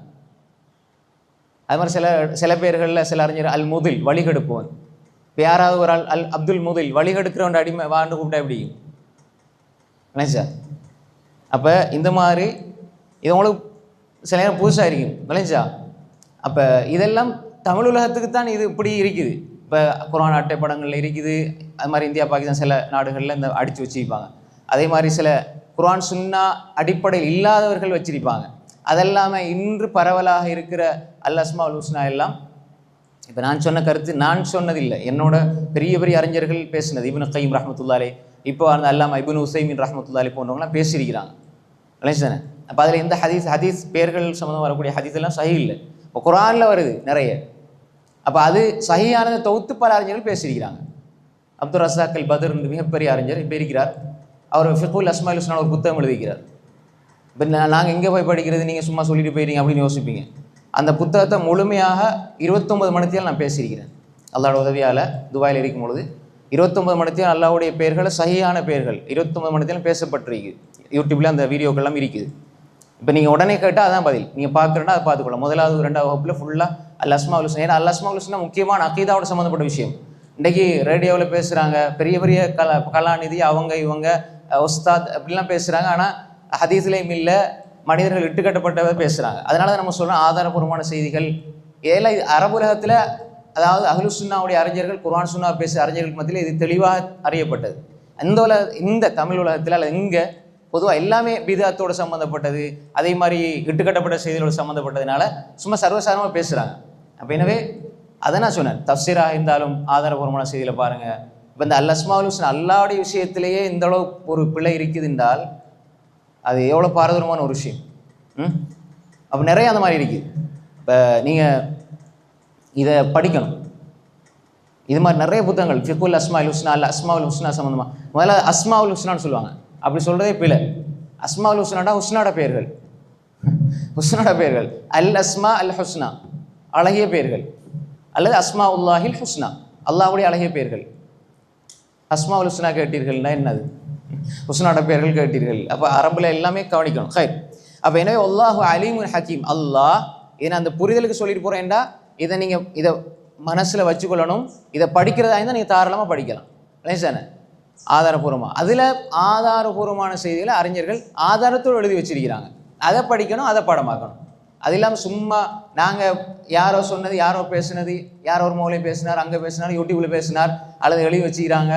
அது மாதிரி சில பேர்களில் சில அறிஞர் அல் முதில் வழிகெடுப்பவன், இப்போ யாராவது ஒரு ஆள் அல் அப்துல் முதில் வழிகெடுக்கிறவன் அடிமை வாண்டு கூப்பிட்டா எப்படி நினைச்சா? அப்போ இந்த மாதிரி இது உங்களுக்கு சில நேரம் புதுசாக இருக்கும் விளைஞ்சா. அப்போ இதெல்லாம் தமிழ் உலகத்துக்கு தான் இது இப்படி இருக்குது. இப்போ குர்ஆன் அட்டை படங்களில் இருக்குது. அது மாதிரி இந்தியா பாகிஸ்தான் சில நாடுகளில் இந்த அடித்து வச்சுருப்பாங்க. அதே மாதிரி சில குர்ஆன் சுன்னா அடிப்படை இல்லாதவர்கள் வச்சிருப்பாங்க. அதெல்லாமல் இன்று பரவலாக இருக்கிற அல் அஸ்மாஉல் ஹுஸ்னா எல்லாம் இப்போ நான் சொன்ன கருத்து நான் சொன்னதில்லை, என்னோட பெரிய பெரிய அறிஞர்கள் பேசினது. இப்னு கைம் ரஹ்மத்துல்லாஹி, இப்போ அந்த அல்லாமா இப்னு உசைமின் ரஹ்மத்துல்லாஹி போன்றவங்களாம் பேசியிருக்கிறாங்க. விளைஞ்சானே. அப்போ அதில் எந்த ஹதீஸ் பேர்கள் சம்மந்தம் வரக்கூடிய ஹதீஸ் எல்லாம் சஹீ இல்லை. இப்போ குர்ஆனில் வருது நிறைய. அப்போ அது சஹீயானதை தொகுத்து பல அறிஞர்கள் பேசியிருக்கிறாங்க. அப்துல் ரஸாக் அல் பத்ர் மிகப்பெரிய அறிஞர் இப்போ இருக்கிறார். அவர் ஃபிக்ஹுல் அஸ்மாஉல் ஹுஸ்னா ஒரு புத்தகம் எழுதிக்கிறார். இப்போ நாங்கள் எங்கே போய் படிக்கிறது, நீங்கள் சும்மா சொல்லிட்டு போயிட்டீங்க அப்படின்னு யோசிப்பீங்க. அந்த புத்தகத்தை முழுமையாக 29 மணித்தியால் நான் பேசியிருக்கிறேன். அல்லாஹ்வோட உதவியால் துபாயில் இருக்கும் பொழுது 29 மணித்தியால் அல்லாஹ்வுடைய பெயர்கள் சஹீஹான பெயர்கள் 29 மணித்தியாலும் பேசப்பட்டிருக்கு. யூடியூப்பில் அந்த வீடியோக்கெல்லாம் இருக்குது. இப்போ நீங்கள் உடனே கேட்டால் அதான் பதில். நீங்கள் பார்க்குறேன்னா அதை பார்த்துக்கலாம். முதலாவது 2வது வகுப்பில் ஃபுல்லாக அல் அஸ்மாஉல் ஹுஸ்னா. ஏன்னா அல் அஸ்மாஉல் ஹுஸ்னா முக்கியமான அகீதாவோட சம்மந்தப்பட்ட விஷயம். இன்றைக்கி ரேடியோவில் பேசுகிறாங்க, பெரிய பெரிய கலாநிதி அவங்க இவங்க உஸ்தாத் அப்படிலாம் பேசுகிறாங்க. ஆனால் ஹதீஸ்லேயும் இல்லை, மனிதர்கள் இட்டுக்கட்டப்பட்டவை பேசுகிறாங்க. அதனால தான் நம்ம சொல்கிறோம் ஆதாரபூர்வமான செய்திகள். ஏன்னா இது அரபுலகத்தில், அதாவது அஹ்லு சுன்னாவுடைய அறிஞர்கள், குர்ஆன் சுன்னா பேசுகிற அறிஞர்களுக்கு மத்தியில் இது தெளிவாக அறியப்பட்டது. இந்த தமிழ் உலகத்தில் அல்லது இங்கே பொதுவாக எல்லாமே பிதாத்தோடு சம்மந்தப்பட்டது, அதே மாதிரி இட்டுக்கட்டப்பட்ட செய்திகளோடு சம்மந்தப்பட்டதுனால சும்மா சர்வசாதாரணமாக பேசுகிறாங்க. அப்போ எனவே அதை நான் சொன்னேன், தஃப்சீராக இருந்தாலும் ஆதாரபூர்வமான செய்தியில் பாருங்கள். இப்போ இந்த அல் அஸ்மாஉல் ஹுஸ்னா அல்லாஹ்வுடைய விஷயத்திலேயே இந்த அளவு ஒரு பிழை இருக்குது என்றால் அது எவ்வளோ பாரதூரமான ஒரு விஷயம். அப்போ நிறைய அந்த மாதிரி இருக்குது. இப்போ நீங்கள் இதை படிக்கணும். இது மாதிரி நிறைய புத்தகங்கள் ஃபிக்ஹுல் அஸ்மாஉல் ஹுஸ்னா, அல் அஸ்மாஉல் ஹுஸ்னா சம்மந்தமாக. முதல்ல அஸ்மாஉல் ஹுஸ்னான்னு சொல்லுவாங்க, அப்படி சொல்கிறதே பிழை. அஸ்மாஉல் ஹுஸ்னாடா ஹுஸ்னாட பெயர்கள், ஹுஸ்னாட பெயர்கள். அல் அஸ்மா அல் ஹுஸ்னா அழகிய பெயர்கள், அல்லது அஸ்மாஉல்லாஹில் ஹுஸ்னா அல்லாஹ்வுடைய அழகிய பெயர்கள். அஸ்மாஉல் ஹுஸ்னா கேட்டீர்கள்னா என்னது? ஹுஸ்னாட பெயர்கள் கேட்டீர்கள். அப்போ அரபுல எல்லாமே கவனிக்கணும். ஹைர். அப்போ எனவே அல்லாஹு அலீமுன் ஹக்கீம். அல்லாஹ் இதை அந்த புரிதலுக்கு சொல்லிட்டு போகிறேன்டா, இதை நீங்கள் இதை மனசில் வச்சுக்கொள்ளணும். இதை படிக்கிறதா இருந்தால் நீங்கள் தாராளமாக படிக்கலாம். இல்லைசானே? ஆதாரபூர்வமாக. அதில் ஆதாரபூர்வமான செய்திகளை அறிஞர்கள் ஆதாரத்தோடு எழுதி வச்சிருக்கிறாங்க. அதை படிக்கணும், அதை பாடமாக்கணும். அது இல்லாமல் சும்மா நாங்கள் யாரோ சொன்னது, யாரோ பேசுனது, யாரோ ஒரு மௌலை பேசினார், அங்கே பேசினார், யூடியூப்பில் பேசினார், அல்லது எழுதி வச்சுக்கிறாங்க,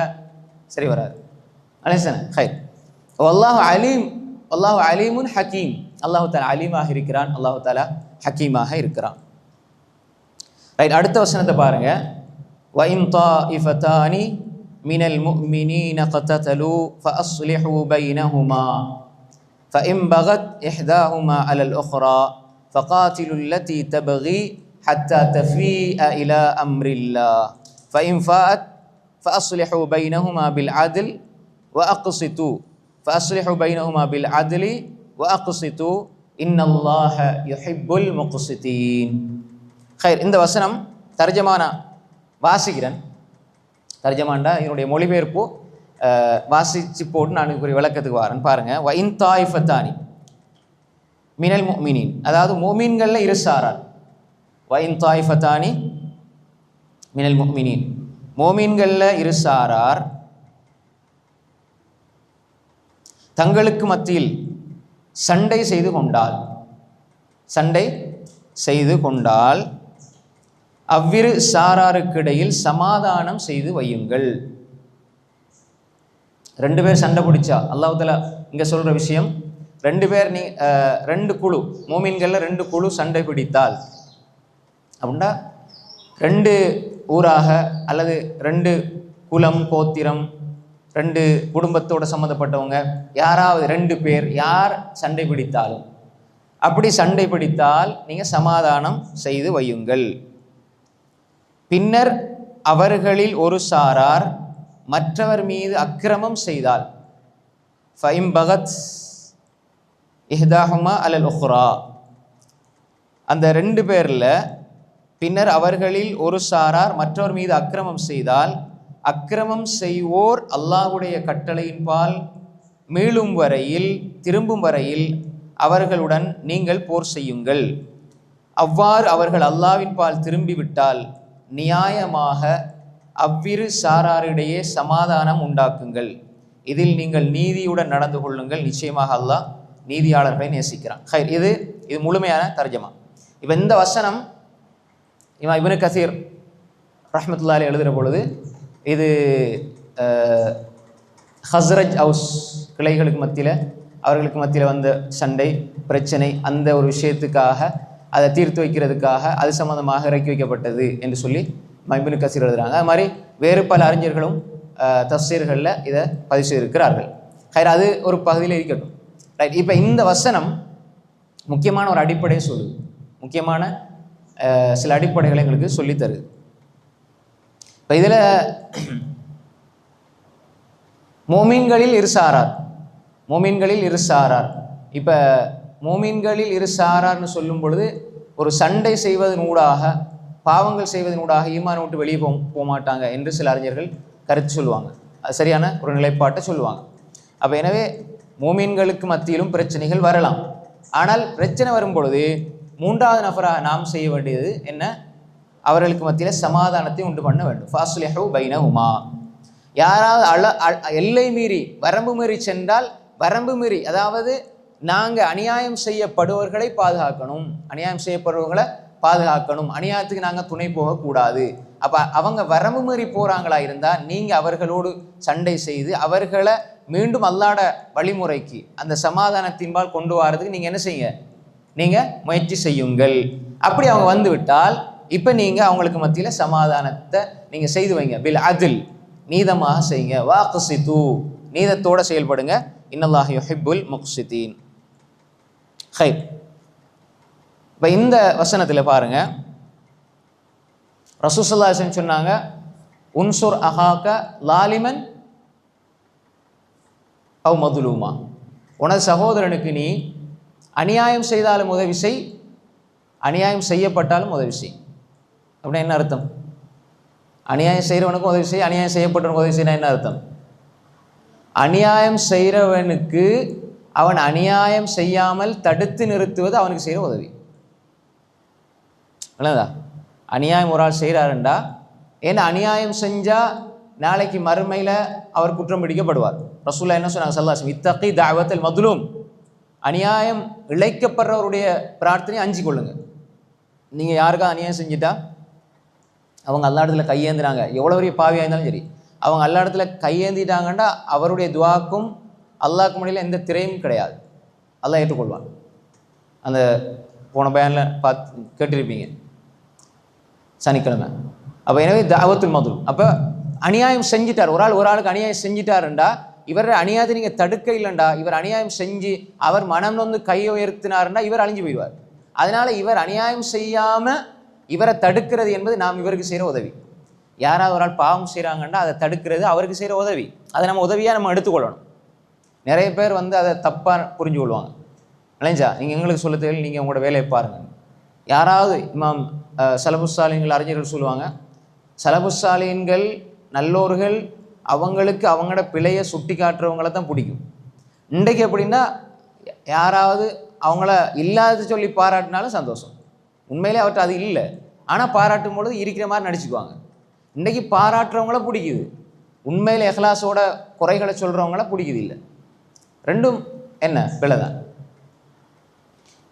சரி வராது. அலைசானே? ஹைர். அல்லாஹு அலீம், அல்லாஹு அலீமுன் ஹக்கீம். அல்லாஹு தாலா அலீமாக இருக்கிறான், அல்லாஹு தாலா ஹக்கீமாக இருக்கிறான். ரைட். அடுத்த வசனத்தை பாருங்க. வஇன் தாஇஃபதானி மினல் முஃமினீன கததலு ஃபஅஸ்லிஹு பைனஹுமா ஃபஇன் பகத் இஹ்தாஹுமா அலல் உக்ரா ஃபகாத்திலு அல்லதி தபகி ஹத்தா தஃபீஅ இலா அம்ரில்லாஹ் ஃபஇன் ஃபாஅத் ஃபஅஸ்லிஹு பைனஹுமா பில் அத்ல் வஅக்ஸிது ஃபஅஸ்லிஹு பைனஹுமா பில் அத்லி வஅக்ஸிது இன்னல்லாஹ யுஹிப்புல் முக்ஸிதீன். ஹைர். இந்த வசனம் தர்ஜமானா வாசிக்கிறேன். தர்ஜமான்டா இதனுடைய மொழிபெயர்ப்பு வாசிச்சு போட்டு நான் ஒரு விளக்கத்துக்கு வரேன். பாருங்கள். வஇன் தாயிஃபத்தானி மினல் முஃமினீன், அதாவது முஃமின்களில் இரு சாரார். வஇன் தாயிஃபத்தானி மினல் முஃமினீன், முஃமின்களில் இரு சாரார் தங்களுக்கு மத்தியில் சண்டை செய்து கொண்டால் அவ்விரு சாராருக்கிடையில் சமாதானம் செய்து வையுங்கள். 2 பேர் சண்டை பிடிச்சா, அல்லாஹ் தஆலா இங்கே சொல்கிற விஷயம், 2 பேர் 2 குழு மோமின்களில் 2 குழு சண்டை பிடித்தால் அப்படின்னா 2 ஊராக அல்லது 2 குலம் கோத்திரம் 2 குடும்பத்தோடு சம்மந்தப்பட்டவங்க யாராவது 2 பேர் யார் சண்டை பிடித்தாலும், அப்படி சண்டை பிடித்தால் நீங்கள் சமாதானம் செய்து வையுங்கள். பின்னர் அவர்களில் ஒரு சாரார் மற்றவர் மீது அக்கிரமம் செய்தால் ஃபஇன் பகத் இஹ்தாஹுமா அலல் உக்ரா, அந்த 2 பேரில் பின்னர் அவர்களில் ஒரு சாரார் மற்றவர் மீது அக்கிரமம் செய்தால், அக்கிரமம் செய்வோர் அல்லாஹ்வுடைய கட்டளையின்பால் மீளும் வரையில் திரும்பும் வரையில் அவர்களுடன் நீங்கள் போர் செய்யுங்கள். அவ்வாறு அவர்கள் அல்லாஹ்வின் பால் திரும்பிவிட்டால் நியாயமாக அவ்விரு சாராரிடையே சமாதானம் உண்டாக்குங்கள். இதில் நீங்கள் நீதியுடன் நடந்து கொள்ளுங்கள். நிச்சயமாக அல்லாஹ் நீதியாளர்களை நேசிக்கிறான். இது முழுமையான தர்ஜமா. இப்போ இந்த வசனம் இமாம் இப்னு கஸீர் ரஹ்மத்துல்லாஹி அலைஹி எழுதுகிற பொழுது இது ஹஸ்ரஜ் ஹவுஸ் கிளைகளுக்கு மத்தியில் அவர்களுக்கு மத்தியில் வந்த சண்டை பிரச்சனை அந்த ஒரு விஷயத்துக்காக அதை தீர்த்து வைக்கிறதுக்காக அது சம்பந்தமாக இறக்கி வைக்கப்பட்டது என்று சொல்லி இப்னு கஸீர் எழுதுகிறாங்க. அது மாதிரி வேறு பல அறிஞர்களும் தஃசீர்களில் இதை பதிவு செய்திருக்கிறார்கள். அது ஒரு பகுதியில் இருக்கட்டும். ரைட். இப்போ இந்த வசனம் முக்கியமான ஒரு அடிப்படையை சொல்லுது. முக்கியமான சில அடிப்படைகளை எங்களுக்கு சொல்லித்தருது. இப்போ இதில் மோமீன்களில் இரு சாரார். இப்போ மோமீன்களில் இரு சாரார்னு சொல்லும் பொழுது ஒரு சண்டை செய்வதனூடாக பாவங்கள் செய்வதனூடாக ஈமானை விட்டு வெளியே போக மாட்டாங்க என்று சில அறிஞர்கள் கருத்து சொல்லுவாங்க. அது சரியான ஒரு நிலைப்பாட்டை சொல்லுவாங்க. அப்போ எனவே மோமீன்களுக்கு மத்தியிலும் பிரச்சனைகள் வரலாம். ஆனால் பிரச்சனை வரும் பொழுது மூன்றாவது நபராக நாம் செய்ய வேண்டியது என்ன? அவர்களுக்கு மத்தியில் சமாதானத்தை உண்டு பண்ண வேண்டும். ஃபாஸ்லிஹு பைனஹுமா. யாராவது எல்லை மீறி வரம்பு மீறி சென்றால், வரம்பு மீறி அதாவது நாங்கள் அநியாயம் செய்யப்படுவர்களை பாதுகாக்கணும், அநியாயத்துக்கு நாங்கள் துணை போகக்கூடாது. அப்போ அவங்க வரம்பு மீறி போகிறாங்களா இருந்தால் நீங்கள் அவர்களோடு சண்டை செய்து அவர்களை மீண்டும் அல்லாஹ்ட வழிமுறைக்கு அந்த சமாதானத்தின்பால் கொண்டு வரதுக்கு நீங்கள் என்ன செய்யுங்க? நீங்கள் முயற்சி செய்யுங்கள். அப்படி அவங்க வந்து விட்டால் இப்போ நீங்கள் அவங்களுக்கு மத்தியில் சமாதானத்தை நீங்கள் செய்து வைங்க. பில் அதில் நீதமாக செய்யுங்க. வாக்சித்து நீதத்தோடு செயல்படுங்க. இன்னல்லாஹ் யுஹிப்புல் முக்ஸிதீன். ஹைர். இப்போ இந்த வசனத்தில் பாருங்க, ரசூல் ஸல்லல்லாஹு அலைஹி வஸல்லம் சொன்னாங்க, உன்சுர் அஹாக லாலிமன் அவ் மதுலூமா. உனது சகோதரனுக்கு நீ அநியாயம் செய்தாலும் உதவி செய், அநியாயம் செய்யப்பட்டாலும் உதவி செய். அப்படின்னா என்ன அர்த்தம்? அநியாயம் செய்கிறவனுக்கும் உதவி செய், அநியாயம் செய்யப்பட்டவனுக்கு உதவி செய்யணும் என்ன அர்த்தம்? அநியாயம் செய்கிறவனுக்கு அவன் அநியாயம் செய்யாமல் தடுத்து நிறுத்துவது அவனுக்கு செய்கிற உதவி. இல்லைதா? அநியாயம் ஒரு ஆள் செய்கிறாருண்டா, ஏன்னா அநியாயம் செஞ்சால் நாளைக்கு மறுமையில் அவர் குற்றம் பிடிக்கப்படுவார். ரசூலுல்லாஹ் என்ன சொன்னாங்க? ஸல்லல்லாஹு அலைஹி வஸல்லம், இத்தகி தஅவத்தல் மதுலூம். அநியாயம் இழைக்கப்படுறவருடைய பிரார்த்தனை அஞ்சு கொள்ளுங்க. நீங்கள் யாருக்காவது அநியாயம் செஞ்சுட்டா அவங்க அல்லா இடத்துல கையேந்தினாங்க, எவ்வளோ பெரிய பாவியாக இருந்தாலும் சரி, அவங்க அல்லா இடத்துல கையேந்திட்டாங்கன்னா அவருடைய துவாக்கும் அல்லாஹ்க்கு முன்னாடியில் எந்த திரையும் கிடையாது, அல்லாஹ் ஏற்றுக்கொள்வான். அந்த போன பயானில் கேட்டிருப்பீங்க சனிக்கிழமை. அப்போ எனவே தாவத்துல் மதுல். அப்போ அநியாயம் செஞ்சிட்டார் ஒரு ஆளுக்கு அநியாயம் செஞ்சிட்டாருண்டா, இவர் அநியாயத்தை நீங்கள் தடுக்க இல்லைண்டா, இவர் அநியாயம் செஞ்சு அவர் மனம் வந்து கையை உயர்த்தினாருண்டா இவர் அழிஞ்சு போயிடுவார். அதனால் இவர் அநியாயம் செய்யாமல் இவரை தடுக்கிறது என்பது நாம் இவருக்கு செய்கிற உதவி. யாராவது ஒரு ஆள் பாவம் செய்கிறாங்கன்னா அதை தடுக்கிறது அவருக்கு செய்கிற உதவி. அதை நம்ம உதவியாக நம்ம எடுத்துக்கொள்ளணும். நிறைய பேர் வந்து அதை தப்பாக புரிஞ்சு கொள்வாங்க. இல்லைஞ்சா, நீங்கள் எங்களுக்கு சொல்ல தேவையில்லை, நீங்கள் உங்களோட வேலையை பாருங்கள். யாராவது இமாம் சலபுஸ்ஸாலின்கள் அறிஞர்கள் சொல்லுவாங்க, சலபுஸ்ஸாலின்கள் நல்லோர்கள் அவங்களுக்கு அவங்களோட பிழையை சுட்டி காட்டுறவங்கள தான் பிடிக்கும். இன்றைக்கு எப்படின்னா யாராவது அவங்கள இல்லாத சொல்லி பாராட்டினாலும் சந்தோஷம். உண்மையிலே அவர்கிட்ட அது இல்லை, ஆனால் பாராட்டும் பொழுது இருக்கிற மாதிரி நடிச்சுக்குவாங்க. இன்றைக்கி பாராட்டுறவங்கள பிடிக்குது, உண்மையில் எஹ்லாஸோட குறைகளை சொல்கிறவங்கள பிடிக்குது இல்லை. ரெண்டும் என்ன பிழை தான்.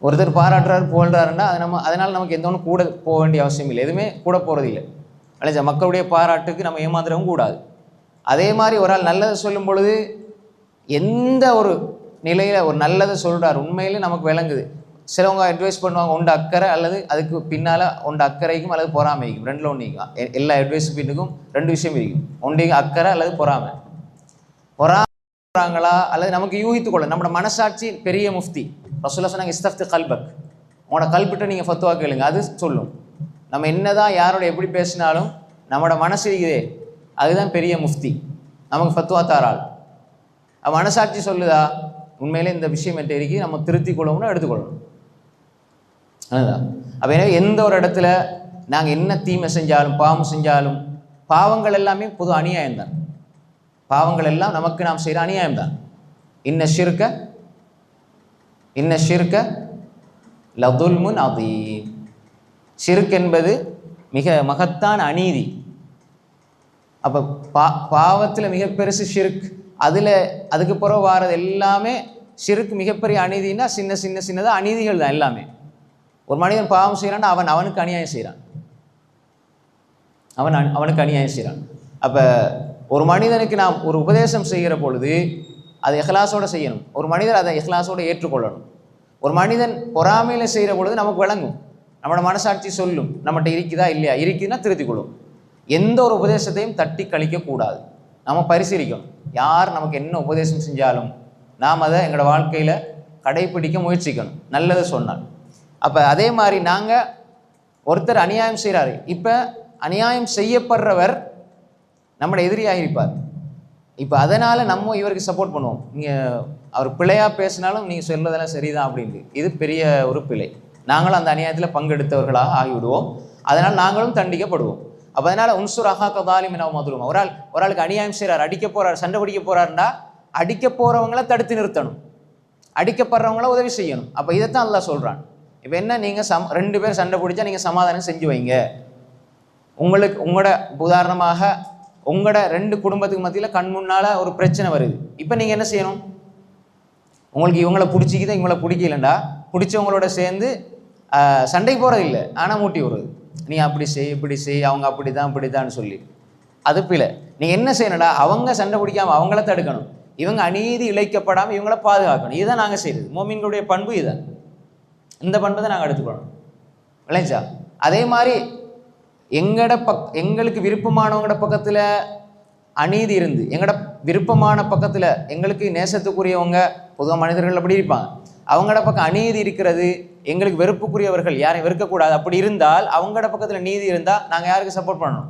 ஒருத்தர் பாராட்டுறாரு புகழ்றாருன்னா அதனால் நமக்கு எந்த ஒன்றும் கூட போக வேண்டிய அவசியம் இல்லை, எதுவுமே கூட போகிறது இல்லை. அல்ல மக்களுடைய பாராட்டுக்கு நம்ம ஏமாந்துடவும் கூடாது. அதே மாதிரி ஒரு ஆள் நல்லதை சொல்லும் பொழுது எந்த ஒரு நிலையில் ஒரு நல்லதை சொல்கிறார் உண்மையிலே நமக்கு விளங்குது. சிலவங்க அட்வைஸ் பண்ணுவாங்க ஒன்று அக்கறை அல்லது அதுக்கு பின்னால் ஒன்று அக்கறைக்கும் அல்லது பொறாமைக்கும், ரெண்டில் ஒன்று இருக்கும். எல்லா அட்வைஸ் பின்னுக்கும் ரெண்டு விஷயம் இருக்கும், ஒன்று அக்கறை அல்லது பொறாமை. பொறாங்களா அல்லது நமக்கு யூகித்து கொள்ள நம்மளோட மனசாட்சி பெரிய முஃப்தி. ரசூலுல்லாஹ் சொன்னாங்க, இஸ்தஃப்தி கல்பக், உங்களோட கல்பிட்ட நீங்கள் ஃபத்வா கேளுங்க, அது சொல்லும். நம்ம என்னதான் யாரோட எப்படி பேசினாலும் நம்மளோட மனசு இருக்குதே அதுதான் பெரிய முஃப்தி, நமக்கு ஃபத்வா தாராள். மனசாட்சி சொல்லுதா உண்மையிலே இந்த விஷயம் என்கிட்ட இருக்குது, நம்ம திருத்தி கொள்ளணும்னு எடுத்துக்கொள்ளணும். அதுதான். அப்போ எனவே எந்த ஒரு இடத்துல நாங்கள் என்ன தீமை செஞ்சாலும் பாவம் செஞ்சாலும், பாவங்கள் எல்லாமே பொது அநியாயம்தான். பாவங்கள் எல்லாம் நமக்கு நாம் செய்கிற அநியாயம்தான். இன்ன ஷிர்க லதுல்முன் அதீம். ஷிர்க் என்பது மிக மகத்தான அநீதி. அப்போ பாவத்தில் மிக பெருசு ஷிர்க். அதுக்கு பிறகு வாரது எல்லாமே ஷிர்க் மிகப்பெரிய அநீதினா சின்னதாக அநீதிகள் தான் எல்லாமே. ஒரு மனிதன் பாவம் செய்கிறான்னா அவனுக்கு அநியாயம் செய்கிறான், அவனுக்கு அநியாயம் செய்கிறான். அப்போ ஒரு மனிதனுக்கு நாம் ஒரு உபதேசம் செய்கிற பொழுது அதை இஹ்லாஸோடு செய்யணும். ஒரு மனிதர் அதை இஹ்லாஸோடு ஏற்றுக்கொள்ளணும். ஒரு மனிதன் பொறாமையில் செய்கிற பொழுது நமக்கு விளங்கும், நம்மளோட மனசாட்சி சொல்லும் நம்மகிட்ட இருக்குதா இல்லையா. இருக்குதுன்னா திருத்திக் கொள்ளும். எந்த ஒரு உபதேசத்தையும் தட்டி கழிக்கக்கூடாது. நம்ம பரிசீலிக்கணும். யார் நமக்கு என்ன உபதேசம் செஞ்சாலும் நாம் அதை எங்களோட வாழ்க்கையில் கடைப்பிடிக்க முயற்சிக்கணும், நல்லது சொன்னால். அப்போ அதே மாதிரி நாங்கள் ஒருத்தர் அநியாயம் செய்கிறாரு, இப்போ அநியாயம் செய்யப்படுறவர் நம்மளோட எதிரியாக இருப்பார். இப்போ அதனால் நம்ம இவருக்கு சப்போர்ட் பண்ணுவோம். நீங்கள் அவர் பிழையாக பேசினாலும் நீங்கள் சொல்றதெல்லாம் சரிதான் அப்படின்ட்டு. இது பெரிய ஒரு பிழை. நாங்களும் அந்த அநியாயத்தில் பங்கெடுத்தவர்களாக ஆகிவிடுவோம். அதனால் நாங்களும் தண்டிக்கப்படுவோம். அப்போ அதனால் உன்சுர் அஹாக்க தாலிமின் அவ மதுரும். ஒரு ஆளுக்கு அநியாயம் செய்கிறார், அடிக்க போகிறார், சண்டை பிடிக்க போகிறாருன்னா அடிக்க போகிறவங்கள தடுத்து நிறுத்தணும், அடிக்கப்படுறவங்கள உதவி செய்யணும். அப்போ இதைத்தான் அல்லாஹ் சொல்கிறான். இப்போ என்ன, நீங்கள் 2 பேர் சண்டை பிடிச்சா நீங்கள் சமாதானம் செஞ்சு வைங்க. உங்களோட உதாரணமாக உங்களோட 2 குடும்பத்துக்கு மத்தியில் கண் முன்னால் ஒரு பிரச்சனை வருது. இப்போ நீங்கள் என்ன செய்யணும்? உங்களுக்கு இவங்கள பிடிச்சிக்கிதான் இவங்கள பிடிக்கலண்டா பிடிச்சவங்களோட சேர்ந்து சண்டைக்கு போகிறது இல்லை, ஆனால் மூட்டி விடுறது. நீ அப்படி செய் இப்படி செய், அவங்க இப்படிதான்னு சொல்லி அது பிள்ளை. நீங்கள் என்ன செய்யணும்டா, அவங்க சண்டை பிடிக்காமல் அவங்கள தடுக்கணும், இவங்க அநீதி இழைக்கப்படாமல் இவங்கள பாதுகாக்கணும். இதுதான் நாங்கள் செய்கிறது. மோமீன்களுடைய பண்பு இதுதான். இந்த பண்பை தான் நாங்கள் எடுத்துக்கணும், விளைஞ்சா. அதே மாதிரி எங்களுக்கு விருப்பமானவங்களோட பக்கத்தில் அநீதி இருந்து, எங்களோட விருப்பமான பக்கத்தில் எங்களுக்கு நேசத்துக்குரியவங்க பொதுவாக மனிதர்கள் அப்படி இருப்பாங்க, அவங்களோட பக்கம் அநீதி இருக்கிறது, எங்களுக்கு வெறுப்புக்குரியவர்கள் யாரையும் வெறுக்கக்கூடாது. அப்படி இருந்தால் அவங்களோட பக்கத்தில் நீதி இருந்தால் நாங்கள் யாருக்கு சப்போர்ட் பண்ணணும்?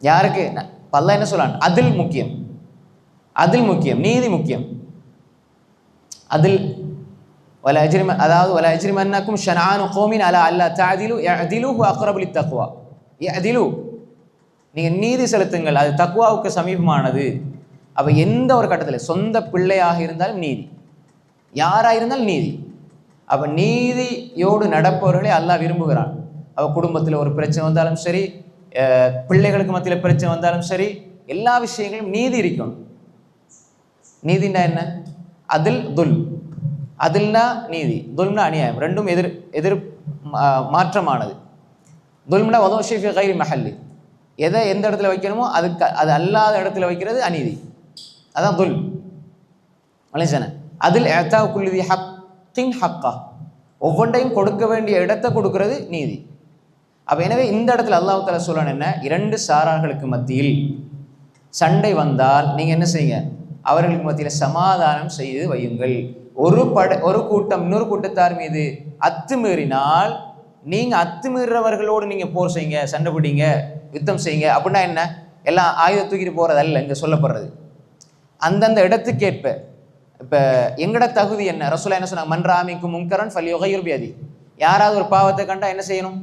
யாருக்கு? அல்லாஹ் என்ன சொல்றான்? அதில் முக்கியம், நீதி முக்கியம். அதில் அதாவது வல அஜ்ரிமன்னக்கும் ஷனானு கௌமின் அலா அல்லா தஅதிலு இஅதிலு ஹுவ அக்ரபு லித்தக்வா. இஅதிலு, நீங்கள் நீதி செலுத்துங்கள், அது தக்வாவுக்கு சமீபமானது. அப்போ எந்த ஒரு கட்டத்தில் சொந்த பிள்ளையாக இருந்தாலும் நீதி, யாராக இருந்தாலும் நீதி. அப்போ நீதியோடு நடப்பவர்களே அல்லாஹ் விரும்புகிறான். அப்போ குடும்பத்தில் ஒரு பிரச்சனை வந்தாலும் சரி, பிள்ளைகளுக்கு மத்தியில் பிரச்சனை வந்தாலும் சரி, எல்லா விஷயங்களும் நீதி இருக்கணும். நீதினா என்ன? அதில்னா நீதி, துல்னா அநியாயம். ரெண்டும் எதிர் மாற்றமானது. துல்ம்னா வதோஷி ஃபி கைரி மஹல்லி, எதை எந்த இடத்துல வைக்கணுமோ அது அல்லாத இடத்துல வைக்கிறது அநீதி, அதான் துல். மலேசன அதில் ஏத்தா குல்லுதி ஹக்கின் ஹக்கா, ஒவ்வொன்றையும் கொடுக்க வேண்டிய இடத்தை கொடுக்கறது நீதி. அப்போ எனவே இந்த இடத்துல அல்லாஹ் தஆலா சொல்றான் என்ன, 2 சாரார்களுக்கு மத்தியில் சண்டை வந்தால் நீங்கள் என்ன செய்யுங்க, அவர்களுக்கு மத்தியில் சமாதானம் செய்து வையுங்கள். ஒரு கூட்டம் இன்னொரு கூட்டத்தார் மீது அத்துமீறினால் நீங்கள் அத்துமீறவர்களோடு நீங்கள் போர் செய்யுங்க, சண்டை பிடிங்க, யுத்தம் செய்யுங்க. அப்படின்னா என்ன, எல்லாம் ஆயுதம் தூக்கிட்டு போகிறதல்ல இங்கே சொல்லப்படுறது. அந்தந்த இடத்துக்கேற்ப இப்போ எங்கட தகுதி என்ன, ரசூலுல்லாஹ் என்ன சொன்னாங்க, மன்ராமிக்கும் முன்கரன் ஃபல்யுகையிர் பியதி. யாராவது ஒரு பாவத்தை கண்டா என்ன செய்யணும்?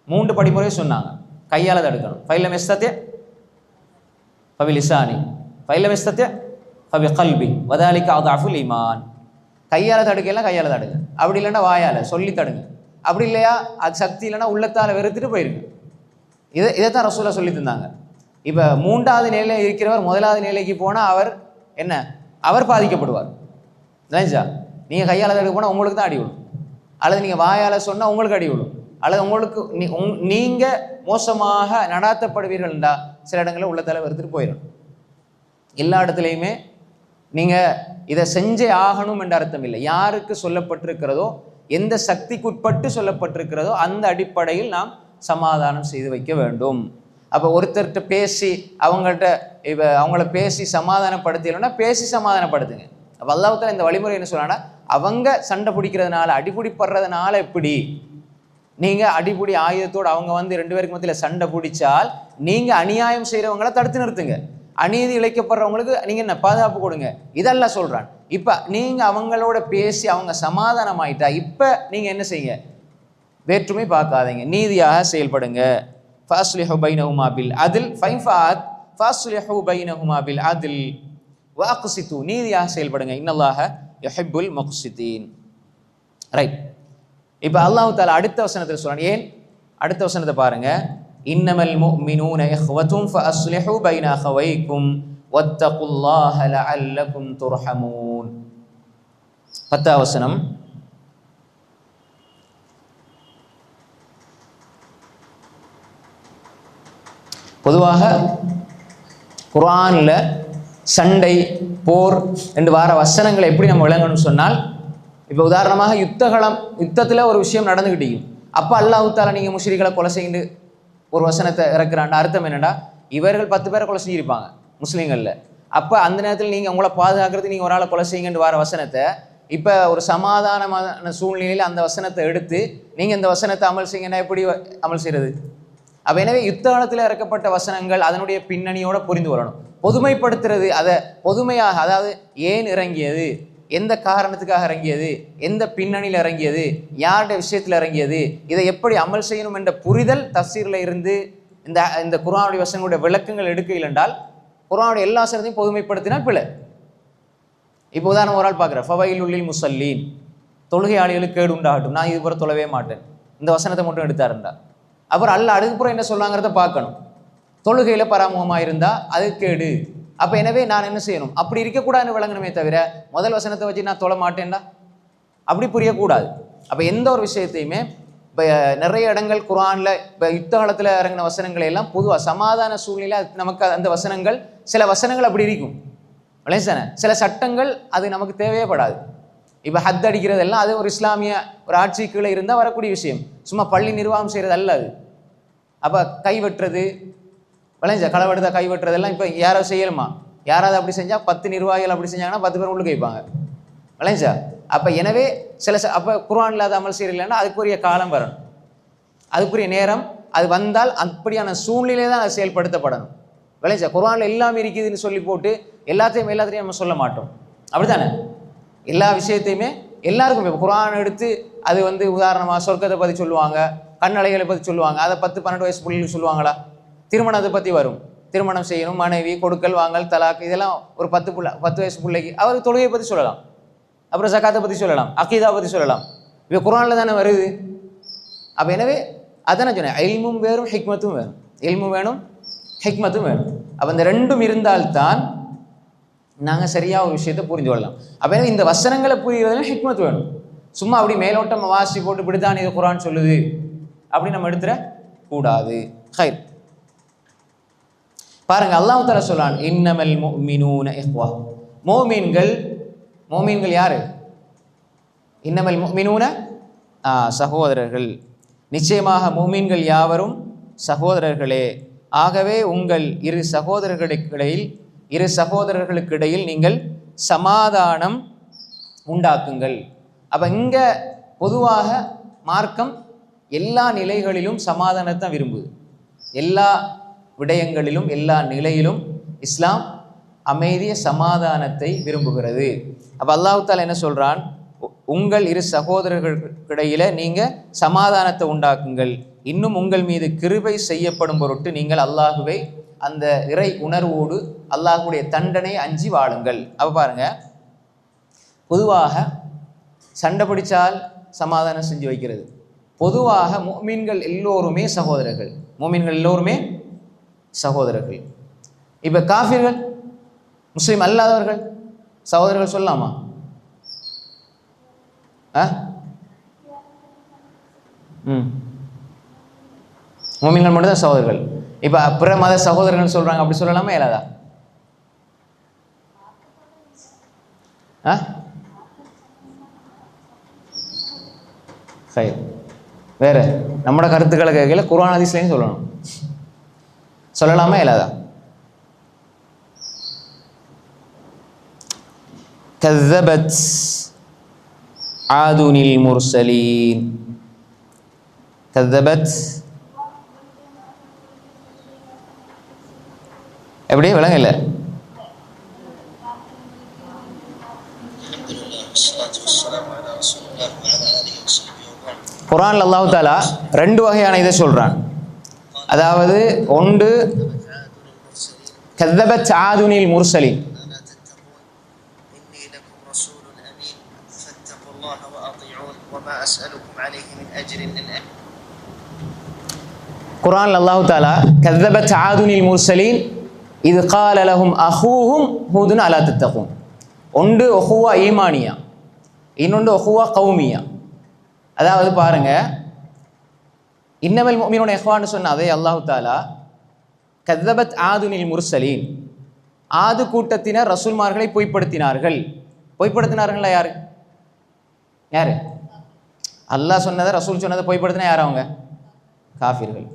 3 படிமுறை சொன்னாங்க. கையால் தடுக்கணும். ஃபைலம் எஸ்தத்ய ஃபபிலிசானி, ஃபைலம் எஸ்தத்ய ஃபபி கல்பி வதாலிக அதாஃபுல் ஈமான். கையால் தடுக்கலாம், கையால் தடுங்க. அப்படி இல்லைன்னா வாயால் சொல்லி தடுங்க. அப்படி இல்லையா அது சக்தி இல்லைன்னா உள்ளத்தால் வெறுத்துட்டு போயிருங்க. இதைத்தான் ரசூலுல்லாஹ் சொல்லி தந்தாங்க. இப்போ 3வது நிலையில் இருக்கிறவர் 1வது நிலைக்கு போனால் அவர் பாதிக்கப்படுவார். இல்லைஞ்சா, நீங்கள் கையால் தடுக்க போனால் உங்களுக்கு தான் அடி விடும், அல்லது நீங்கள் வாயால் சொன்னால் உங்களுக்கு அடி விடும், அல்லது உங்களுக்கு நீங்கள் மோசமாக நடாத்தப்படுவீர்கள்டா சில இடங்களில் உள்ளத்தால் வெறுத்துட்டு போயிடும். எல்லா இடத்துலையுமே நீங்கள் இதை செஞ்சே ஆகணும் என்ற அர்த்தம் இல்லை. யாருக்கு சொல்லப்பட்டிருக்கிறதோ, எந்த சக்திக்குட்பட்டு சொல்லப்பட்டிருக்கிறதோ அந்த அடிப்படையில் நாம் சமாதானம் செய்து வைக்க வேண்டும். அப்போ ஒருத்தர்கிட்ட பேசி அவங்கள பேசி சமாதானப்படுத்தலைன்னா பேசி சமாதானப்படுத்துங்க. அப்போ அல்லாஹ் தஆலா இந்த வழிமுறை என்ன சொல்றாங்கன்னா, அவங்க சண்டை பிடிக்கிறதுனால அடிபிடிப்படுறதுனால எப்படி நீங்கள் அடிப்படி ஆயுதத்தோடு அவங்க 2 பேருக்கு மத்தியில் சண்டை பிடிச்சால் நீங்கள் அநியாயம் செய்கிறவங்கள தடுத்து நிறுத்துங்க, அநீதி இழைக்கப்படுறவங்களுக்கு நீங்கள் என்ன பாதுகாப்பு கொடுங்க. இதெல்லாம் சொல்கிறான். இப்போ நீங்கள் அவங்களோட பேசி அவங்க சமாதானம் ஆயிட்டா இப்போ நீங்கள் என்ன செய்யுங்க, வேற்றுமை பார்க்காதீங்க, நீதியாக செயல்படுங்க. ஃபஸ்லிஹு பைனஹுமா பில் அத்ல் ஃபைன் ஃபஅத் ஃபஸ்லிஹு பைனஹுமா பில் அத்ல் வஅக்ஸிது, நீதியாக செயல்படுங்க. இன்னல்லாஹ யுஹிப்புல் முக்ஸிதீன். ரைட். இப்போ அல்லாஹ் தஆலா அடுத்த வசனத்தில் சொல்றான். ஏன் அடுத்த வசனத்தை பாருங்க. இன்னமல் முஃமினூன இஹ்வத்துன் ஃபஅஸ்லிஹு பைன அஹவைக்கும் வத்தகுல்லாஹ லஅல்லகும் துர்ஹமூன். 10வது வசனம். பொதுவாக குர்ஆனில் சண்டை, போர் என்று வார வசனங்களை எப்படி நம்ம விளங்கணும்னு சொன்னால், இப்போ உதாரணமாக யுத்தத்தில் ஒரு விஷயம் நடந்துக்கிட்டீங்க. அப்போ அல்லாஹ் தஆலா நீங்கள் முஷ்ரிக்களை கொலை செய்து ஒரு வசனத்தை இறக்குறான். அர்த்தம் என்னடா, இவர்கள் 10 பேரை கொலை செஞ்சிருப்பாங்க முஸ்லீம்களில். அப்போ அந்த நேரத்தில் நீங்கள் உங்களை பாதுகாக்கிறதுக்கு நீங்கள் ஒரு ஆளை கொலை செய்யுங்கன்னு வார வசனத்தை இப்போ ஒரு சமாதானமான சூழ்நிலையில் அந்த வசனத்தை எடுத்து நீங்கள் இந்த வசனத்தை அமல் செய்யுங்கன்னா எப்படி அமல் செய்கிறது? அப்போ எனவே யுத்த காலத்தில் இறக்கப்பட்ட வசனங்கள் அதனுடைய பின்னணியோட புரிந்து வரணும். பொதுமைப்படுத்துறது, அதை பொதுமையாக, அதாவது ஏன் இறங்கியது, எந்த காரணத்துக்காக இறங்கியது, எந்த பின்னணியில் இறங்கியது, யாருடைய விஷயத்தில் இறங்கியது, இதை எப்படி அமல் செய்யணும் என்ற புரிதல் தஃசீரில் இருந்து இந்த குர்ஆனுடைய வசனங்களுடைய விளக்கங்கள் எடுக்கையில் என்றால் குர்ஆனுடைய எல்லா வசனத்தையும் பொதுமைப்படுத்தினால் பிழை. இப்போ உதாரணம் ஒரு ஆள் பார்க்குறேன், ஃபவைலுல் முஸல்லீன், தொழுகையாளிகளுக்கு கேடு உண்டாகட்டும், நான் இதுபுற தொழவே மாட்டேன், இந்த வசனத்தை மட்டும் எடுத்தாருண்டா. அப்புறம் அல்லாஹ் அதுக்கப்புறம் என்ன சொல்லாங்கிறத பார்க்கணும். தொழுகையில் பராமுகமாக இருந்தால் அது கேடு. அப்போ எனவே நான் என்ன செய்யணும், அப்படி இருக்கக்கூடாதுன்னு விளங்கணுமே தவிர முதல் வசனத்தை வச்சு நான் தொழ மாட்டேன்டா அப்படி புரியக்கூடாது. அப்போ எந்த ஒரு விஷயத்தையுமே இப்போ நிறைய இடங்கள் குர்ஆனில் இப்போ யுத்த காலத்தில் இறங்கின வசனங்களை எல்லாம் பொதுவாக சமாதான சூழ்நிலை நமக்கு அந்த வசனங்கள், சில வசனங்கள் அப்படி இருக்கும் விளையாசானே, சில சட்டங்கள் அது நமக்கு தேவையப்படாது. இப்போ ஹத் அடிக்கிறதெல்லாம் அது ஒரு இஸ்லாமிய ஒரு ஆட்சி கீழே இருந்தால் வரக்கூடிய விஷயம், சும்மா பள்ளி நிர்வாகம் செய்கிறது அல்ல அது. அப்போ கை வெட்டுறது, விளைஞ்சா களவெடுத்த கை வெட்டுறதெல்லாம் இப்போ யாராவது செய்யணுமா? யாராவது அப்படி செஞ்சால் 10 நிர்வாகிகள் அப்படி செஞ்சாங்கன்னா 10 பேர் உள்ளுக்கு வைப்பாங்க விளைஞ்சா. அப்போ எனவே அப்போ குர்ஆன் இல்லாத அமல் செய்யலைன்னா அதுக்குரிய காலம் வரணும், அதுக்குரிய நேரம் அது வந்தால் அப்படியான சூழ்நிலை தான் அது செயல்படுத்தப்படணும் விளைஞ்சா. குர்ஆனில் எல்லாம் இருக்குதுன்னு சொல்லி போட்டு எல்லாத்தையும் நம்ம சொல்ல மாட்டோம், அப்படித்தானே? எல்லா விஷயத்தையுமே எல்லாருக்கும் இப்போ குர்ஆன் எடுத்து அது உதாரணமாக சொர்க்கத்தை பற்றி சொல்லுவாங்க, கண்ணலைகளை பற்றி சொல்லுவாங்க, அதை 10-12 வயசு பிள்ளைகளுக்கு சொல்லுவாங்களா? திருமணத்தை பற்றி வரும், திருமணம் செய்யணும், மனைவி, கொடுக்கல் வாங்கல், தலாக், இதெல்லாம் ஒரு 10 வயசு பிள்ளைக்கு அவருக்கு தொழுகையை பற்றி சொல்லலாம், அப்புறம் ஜகாத்தை பற்றி சொல்லலாம், அகீதா பற்றி சொல்லலாம். இப்போ குர்ஆனில் தானே வருது. அப்போ எனவே அதானே சொன்னேன், இல்மும் வேறும் ஹிக்மத்தும் வேணும், இல்மும் வேணும் ஹிக்மத்தும் வேணும். அப்போ இந்த ரெண்டும் இருந்தால்தான் நாங்கள் சரியாக ஒரு விஷயத்தை புரிஞ்சு கொள்ளலாம். அப்போ இந்த வசனங்களை புரிகிறதுல ஹிக்மத் வேணும். சும்மா அப்படி மேலோட்டம் வாசி போட்டு இப்படித்தான் இது குர்ஆன் சொல்லுது அப்படி நம்ம எடுத்துட கூடாது. ஹைர், பாருங்க அல்லாஹ் தஆலா சொல்றான், இன்னமல் முஃமினூன இஹ்வா. மோமீன்கள் யாரு? இன்னமல் முஃமினூன சகோதரர்கள். நிச்சயமாக மோமீன்கள் யாவரும் சகோதரர்களே. ஆகவே உங்கள் இரு சகோதரர்களுக்கிடையில் நீங்கள் சமாதானம் உண்டாக்குங்கள். அப்போ இங்கே பொதுவாக மார்க்கம் எல்லா நிலைகளிலும் சமாதானத்தை விரும்புது. எல்லா விடயங்களிலும் எல்லா நிலையிலும் இஸ்லாம் அமைதிய சமாதானத்தை விரும்புகிறது. அப்போ அல்லாஹ் தஆலா என்ன சொல்கிறான், உங்கள் இரு சகோதரர்களுக்கிடையில் நீங்கள் சமாதானத்தை உண்டாக்குங்கள், இன்னும் உங்கள் மீது கிருபை செய்யப்படும் பொருட்டு நீங்கள் அல்லாஹுவை அந்த இறை உணர்வோடு அல்லாஹுடைய தண்டனை அஞ்சி வாழுங்கள். அப்போ பாருங்க, பொதுவாக சண்டை பிடிச்சால் சமாதானம் செஞ்சு வைக்கிறது. பொதுவாக முஃமின்கள் எல்லோருமே சகோதரர்கள், முஃமின்கள் எல்லோருமே சகோதரர்கள். இப்போ காஃபிர்கள், முஸ்லீம் அல்லாதவர்கள் சகோதரர்கள் சொல்லலாமா? முஃமின்கள் மட்டும் தான் சகோதரர்கள். இப்போ பிற மத சகோதரர்கள் சொல்றாங்க, அப்படி சொல்லலாமா இயலாதா? சரி, வேற நம்மளோட கருத்துக்களை கேட்கல, குர்ஆன் ஹதீஸ்லையும் சொல்லலாமா இயலாதா? கஸ்ஸபத் ஆதுனில் முர்சலீன். கஸ்ஸபத் எப்படி விளங்கல? குர்ஆன்ல அல்லாஹ் தஆலா 2 வகையான இதை சொல்றான். அதாவது ஒன்று கஸ்ஸபத் ஆதுனில் முர்சலீன், الله وأطيعون وما أسألكم عليه من أجر إن குர்ஆன்ல அல்லாஹ் தஆலா கذبت عاد المرسلين إذ قال لهم أخوهم هود ألا تتقون. ஒன்று ஒஹுவா ஈமானியா, இன்னொன்று ஒஹுவா கௌமியா. அதாவது பாருங்க, இன்னமல் முஃமினூன இஹ்வான்னு சொன்ன அதே அல்லாஹ் தஆலா கذبت عاد المرسلين, ஆது கூட்டத்தினர் ரசூல்மார்களை பொய்ப்படுத்தினார்கள். பொய்ப்படுத்தினார்களா யாரு? யாரு? அல்லாஹ் சொன்னதை ரசூல் சொன்னதை பொய்ப்படுத்தினா யார்? அவங்க காஃபிர்கள்.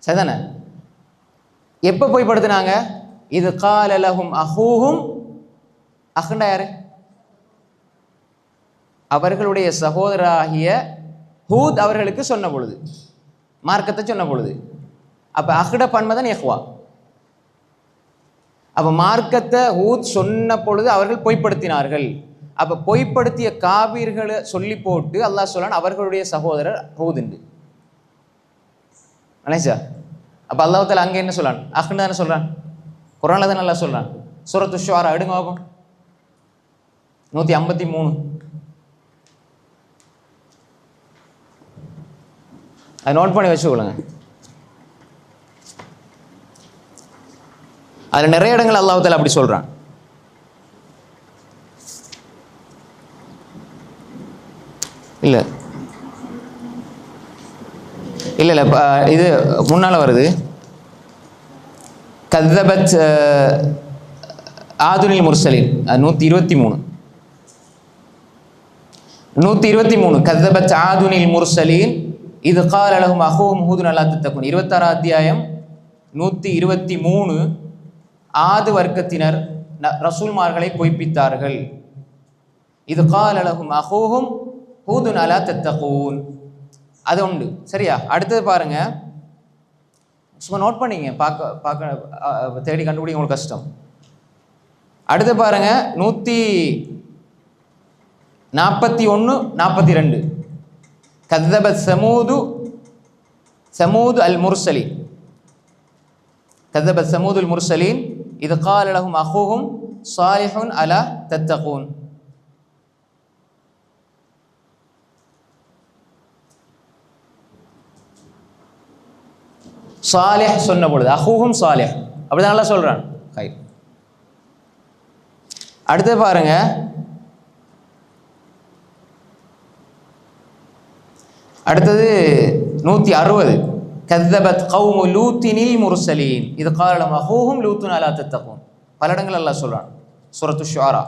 சரிதானே? எப்போ பொய்ப்படுத்தினாங்க? இது கால லஹும் அஹூஹும், அஹ்ண்டா யாரு? அவர்களுடைய சகோதராகிய ஹூத் அவர்களுக்கு சொன்ன பொழுது, மார்க்கத்தை சொன்ன பொழுது. அப்போ அஹ்ட பன்மதன் இஹ்வா. அப்போ மார்க்கத்தை ஹூத் சொன்ன பொழுது அவர்கள் பொய்ப்படுத்தினார்கள். அப்போ பொய்ப்படுத்திய காபீர்களை சொல்லி போட்டு அல்லாஹ் சொல்லான் அவர்களுடைய சகோதரர் ஹூத் என்று. அலேசா, அப்போ அல்லாஹ் தஆலா அங்கே என்ன சொல்லான்? அஹ்ன்னு தானே சொல்கிறான். குர்ஆன்ல தான் நல்லா சொல்கிறான். சூரத்து ஷுஆரா எடுங்க பார்ப்போம், 153. அதை நோட் பண்ணி வச்சுக்கொள்ளுங்க. அதில் நிறைய இடங்கள் அல்லாஹ் தஆலா அப்படி சொல்கிறான். இல்லை இல்லை இல்லை இது முன்னால் வருது. கذبت عاد المرسلين 123. 123 كذبت عاد المرسلين إذ قال لهم أخوهم هود ألا تتقون. 26 அத்தியாயம் 123. ஆது வர்க்கத்தினர் ரசூல்மார்களை பொய்ப்பித்தார்கள். இது கால லஹும் அஹூஹும் ஹூதுன் அலா தத்தகூன். அது உண்டு. சரியா? அடுத்தது பாருங்க, சும்மா நோட் பண்ணிங்க, பார்க்க தேடி கண்டுபிடிக்க உங்களுக்கு கஷ்டம். அடுத்து பாருங்க 141 42. கذبت ثمود المرسلين. كذبت ثمود المرسلين إذ قال لهم أخوهم صالح ألا تتقون. சாலிஹ் சொன்ன பொழுது அஹூஹும் சாலிஹ், அப்படிதான் நல்லா சொல்றான். அடுத்து பாருங்க, அடுத்தது 160. كذبت قوم لوط المرسلين إذ قال لهم أخوهم لوط ألا تتقون. பல இடங்கள் அல்லாஹ் சொல்றான். சூரத்து ஷுஆரா.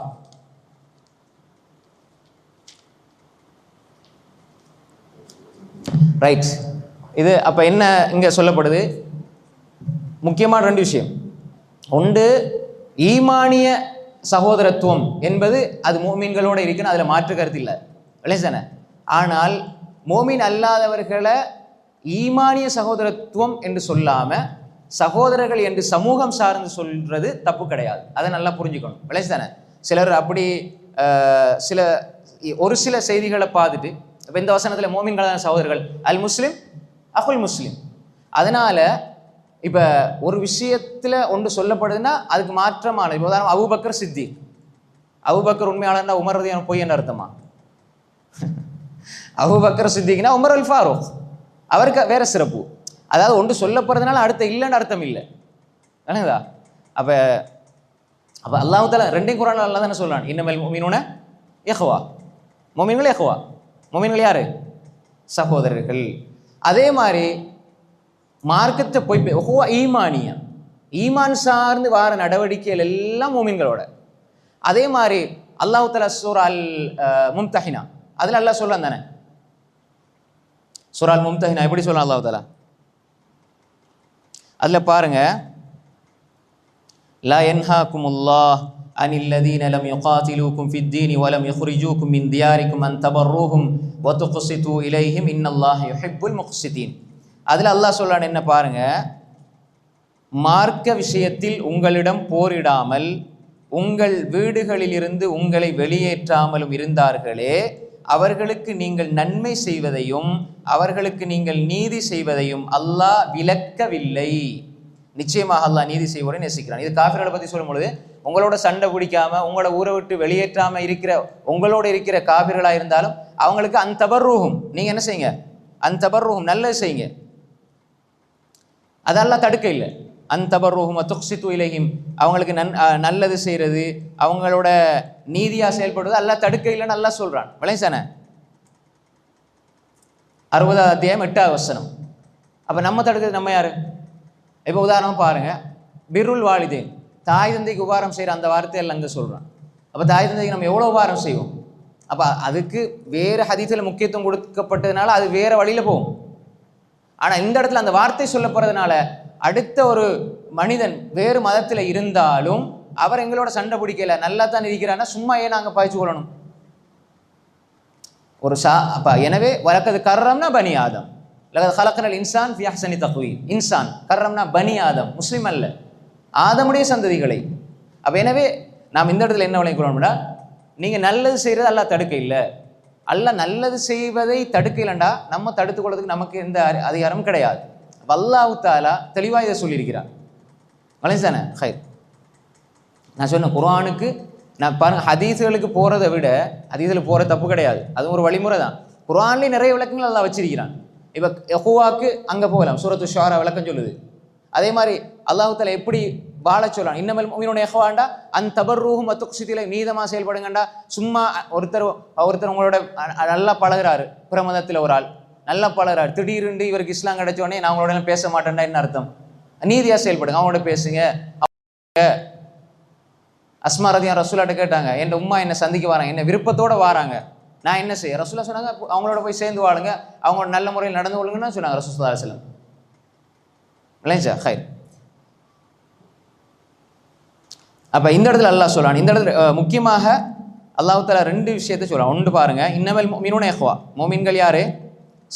ரைட். இது அப்போ என்ன இங்கே சொல்லப்படுது? முக்கியமான 2 விஷயம். ஒன்று, ஈமானிய சகோதரத்துவம் என்பது அது மோமீன்களோடு இருக்குன்னு அதில் மாற்று கருத்து இல்லை, விளைச்சானே. ஆனால் மோமீன் அல்லாதவர்களை ஈமானிய சகோதரத்துவம் என்று சொல்லாமல் சகோதரர்கள் என்று சமூகம் சார்ந்து சொல்கிறது தப்பு கிடையாது. அதை நல்லா புரிஞ்சுக்கணும், விளைச்சானே. சிலர் அப்படி ஒரு சில செய்திகளை பார்த்துட்டு, இப்போ இந்த வசனத்தில் மோமீன்களான சகோதரர்கள் அல் முஸ்லிம் அகுல் முஸ்லிம், அதனால் இப்போ ஒரு விஷயத்தில் ஒன்று சொல்லப்படுதுன்னா அதுக்கு மாற்றமான, இப்போ உதாரணம் அபூபக்கர் சித்திக். அபூபக்கர் உண்மையாளர்னா உமர் ரலியல்லாஹு அன்ஹு பொய் என்ன அர்த்தமா? அபூபக்கர் சித்திக்னா உமர் அல் ஃபாரூக், அவருக்கு வேற சிறப்பு. அதாவது ஒன்று சொல்லப்படுறதுனால அடுத்த இல்லைன்னு அர்த்தம் இல்லை, இல்லைங்களா? அப்போ அல்லாஹ் தஆலா ரெண்டையும் குர்ஆன்ல அல்லாஹ் தானே சொல்றான், இன்னமல் முஃமினூன இஹ்வா. முஃமின்கள் இஹ்வா. முஃமின்கள் யாரு? சகோதரர்கள். அதே மாதிரி மார்க்கத்தை ஈமானியா, ஈமான் சார்ந்து வார நடவடிக்கைகள் எல்லாம் மோமின்களோட. அதே மாதிரி அல்லாஹ் தஆலா சூரா அல் மும்தஹினா அதில் அல்லாஹ் சொல்லலாம் தானே, சூரா அல் மும்தஹினா எப்படி சொல்லலாம் அல்லாஹ் தஆலா? அதில் பாருங்க, லா யன்ஹாகுமுல்லாஹ் அனில் லதீன லம் யுகாத்திலூக்கும் ஃபித்தீனி வலம் யுக்ரிஜூக்கும் மின் தியாரிக்கும் அன் தபர்ரூஹும் வ துக்ஸிது இலைஹிம் இன்னல்லாஹ யுஹிப்புல் முக்ஸிதீன். அதில் அல்லாஹ் சொல்றான் என்ன பாருங்க, மார்க்க விஷயத்தில் உங்களிடம் போரிடாமல் உங்கள் வீடுகளிலிருந்து உங்களை வெளியேற்றாமலும் இருந்தார்களே, அவர்களுக்கு நீங்கள் நன்மை செய்வதையும் அவர்களுக்கு நீங்கள் நீதி செய்வதையும் அல்லாஹ் விலக்கவில்லை. நிச்சயமாக அல்லாஹ் நீதி செய்வோரை நேசிக்கிறான். இது காஃபிர்களை பற்றி சொல்லும் பொழுது உங்களோட சண்டை பிடிக்காம உங்களோட ஊரை விட்டு வெளியேற்றாம இருக்கிற உங்களோட இருக்கிற காபிர்களா இருந்தாலும் அவங்களுக்கு அந்தபர்ரூஹும் நீங்க என்ன செய்யுங்க, அந்தபர்ரூஹும் நல்லது செய்யுங்க. அதெல்லாம் தடுக்க இல்லை. அந்தபர்ரூஹும் துக்ஸித்து இலைஹிம் அவங்களுக்கு நல்லது செய்யறது, அவங்களோட நீதியா செயல்படுறது எல்லாம் தடுக்க இல்லைன்னு நல்லா சொல்றான். விளைசானே 60 அத்தியாயம் 8வது வசனம். அப்ப நம்ம தடுக்கிறது நம்ம யாரு? இப்போ உதாரணம் பாருங்க, பிருல் வாலிதேன் தாய் தந்தைக்கு உபகாரம் செய்கிற அந்த வார்த்தையில் அங்கே சொல்கிறான். அப்போ தாய் தந்தைக்கு நம்ம எவ்வளோ உபகாரம் செய்வோம்? அப்போ அதுக்கு வேறு ஹதீஸில் முக்கியத்துவம் கொடுக்கப்பட்டதுனால அது வேறு வழியில் போகும். ஆனால் இந்த இடத்துல அந்த வார்த்தை சொல்லப்படுறதுனால அடுத்த ஒரு மனிதன் வேறு மதத்தில் இருந்தாலும் அவர் எங்களோட சண்டை பிடிக்கல, நல்லா தான் இருக்கிறான்னா சும்மா ஏன் நாங்கள் பாய்ச்சி கொள்ளணும்? ஒரு அப்போ எனவே வழக்கது கர்ரம்னா பனி ஆதம், லகத் ஹலக்னல் இன்சான் ஃபி அஹ்ஸனி தக்வீம். இன்சான் கர்ரம்னா பனி ஆதம், முஸ்லீம் அல்ல, ஆதமுடைய சந்ததிகளை. அப்போ எனவே நாம் இந்த இடத்துல என்ன விளைக்கிறோம்னா, நீங்கள் நல்லது செய்கிறது அல்லாஹ் தடுக்க இல்லை. அல்லாஹ் நல்லது செய்வதை தடுக்க இல்லைண்டா நம்ம தடுத்துக்கொள்றதுக்கு நமக்கு எந்த அதிகாரமும் கிடையாது. அல்லாஹ் தஆலா தெளிவாக இதை சொல்லியிருக்கிறார். வலைசானே ஹைர். நான் சொன்ன குர்ஆனுக்கு நான் பாருங்க, ஹதீஸுகளுக்கு போகிறத விட ஹதீஸில் போகிற தப்பு கிடையாது, அது ஒரு வழிமுறை தான். குர்ஆன்லேயே நிறைய விளக்கங்கள் அல்லாஹ் வச்சிருக்கிறான். இப்போ யெகோவாக்கு அங்கே போகலாம், சூரத்து ஷுஆரா விளக்கம் சொல்லுது. அதே மாதிரி அல்லாஹ் தஆலா எப்படி வாழ சொல்லலாம், இன்னமல் முஃமினூன இஹ்வான்டா அன் தபர்ரூஹும் வதுக்ஸிதிலை, நீதமாக செயல்படுங்கண்டா. சும்மா ஒருத்தர் உங்களோட நல்லா பழகுறாரு, பிற மதத்தில் ஒரு ஆள் நல்லா பழகுறாரு, திடீர்னு இவருக்கு இஸ்லாம் கிடைச்ச உடனே நான் அவங்களோட பேச மாட்டேன்டா என்ன அர்த்தம்? நீதியாக செயல்படுங்க, அவங்களோட பேசுங்க. அஸ்மா ரதியான் ரசூலாட்ட கேட்டாங்க, என் உம்மா என்னை சந்திக்க வராங்க, என்ன விருப்பத்தோடு வராங்க, நான் என்ன செய்ய? ரசூலா சொன்னாங்க, அவங்களோட போய் சேர்ந்து வாழுங்க, அவங்களோட நல்ல முறையில் நடந்து கொள்ளுங்கன்னு சொன்னாங்க ரசூல் ஸல்லல்லாஹு அலைஹி வஸல்லம். இல்லைங்களா ஹைர். அப்போ இந்த இடத்துல அல்லாஹ் சொல்றான், இந்த இடத்துல முக்கியமாக அல்லாஹ் தஆலா 2 விஷயத்தை சொல்றான். ஒன்று பாருங்க, இன்னமல் முஃமினூன இஹ்வா, மோமின்கள் யாரு?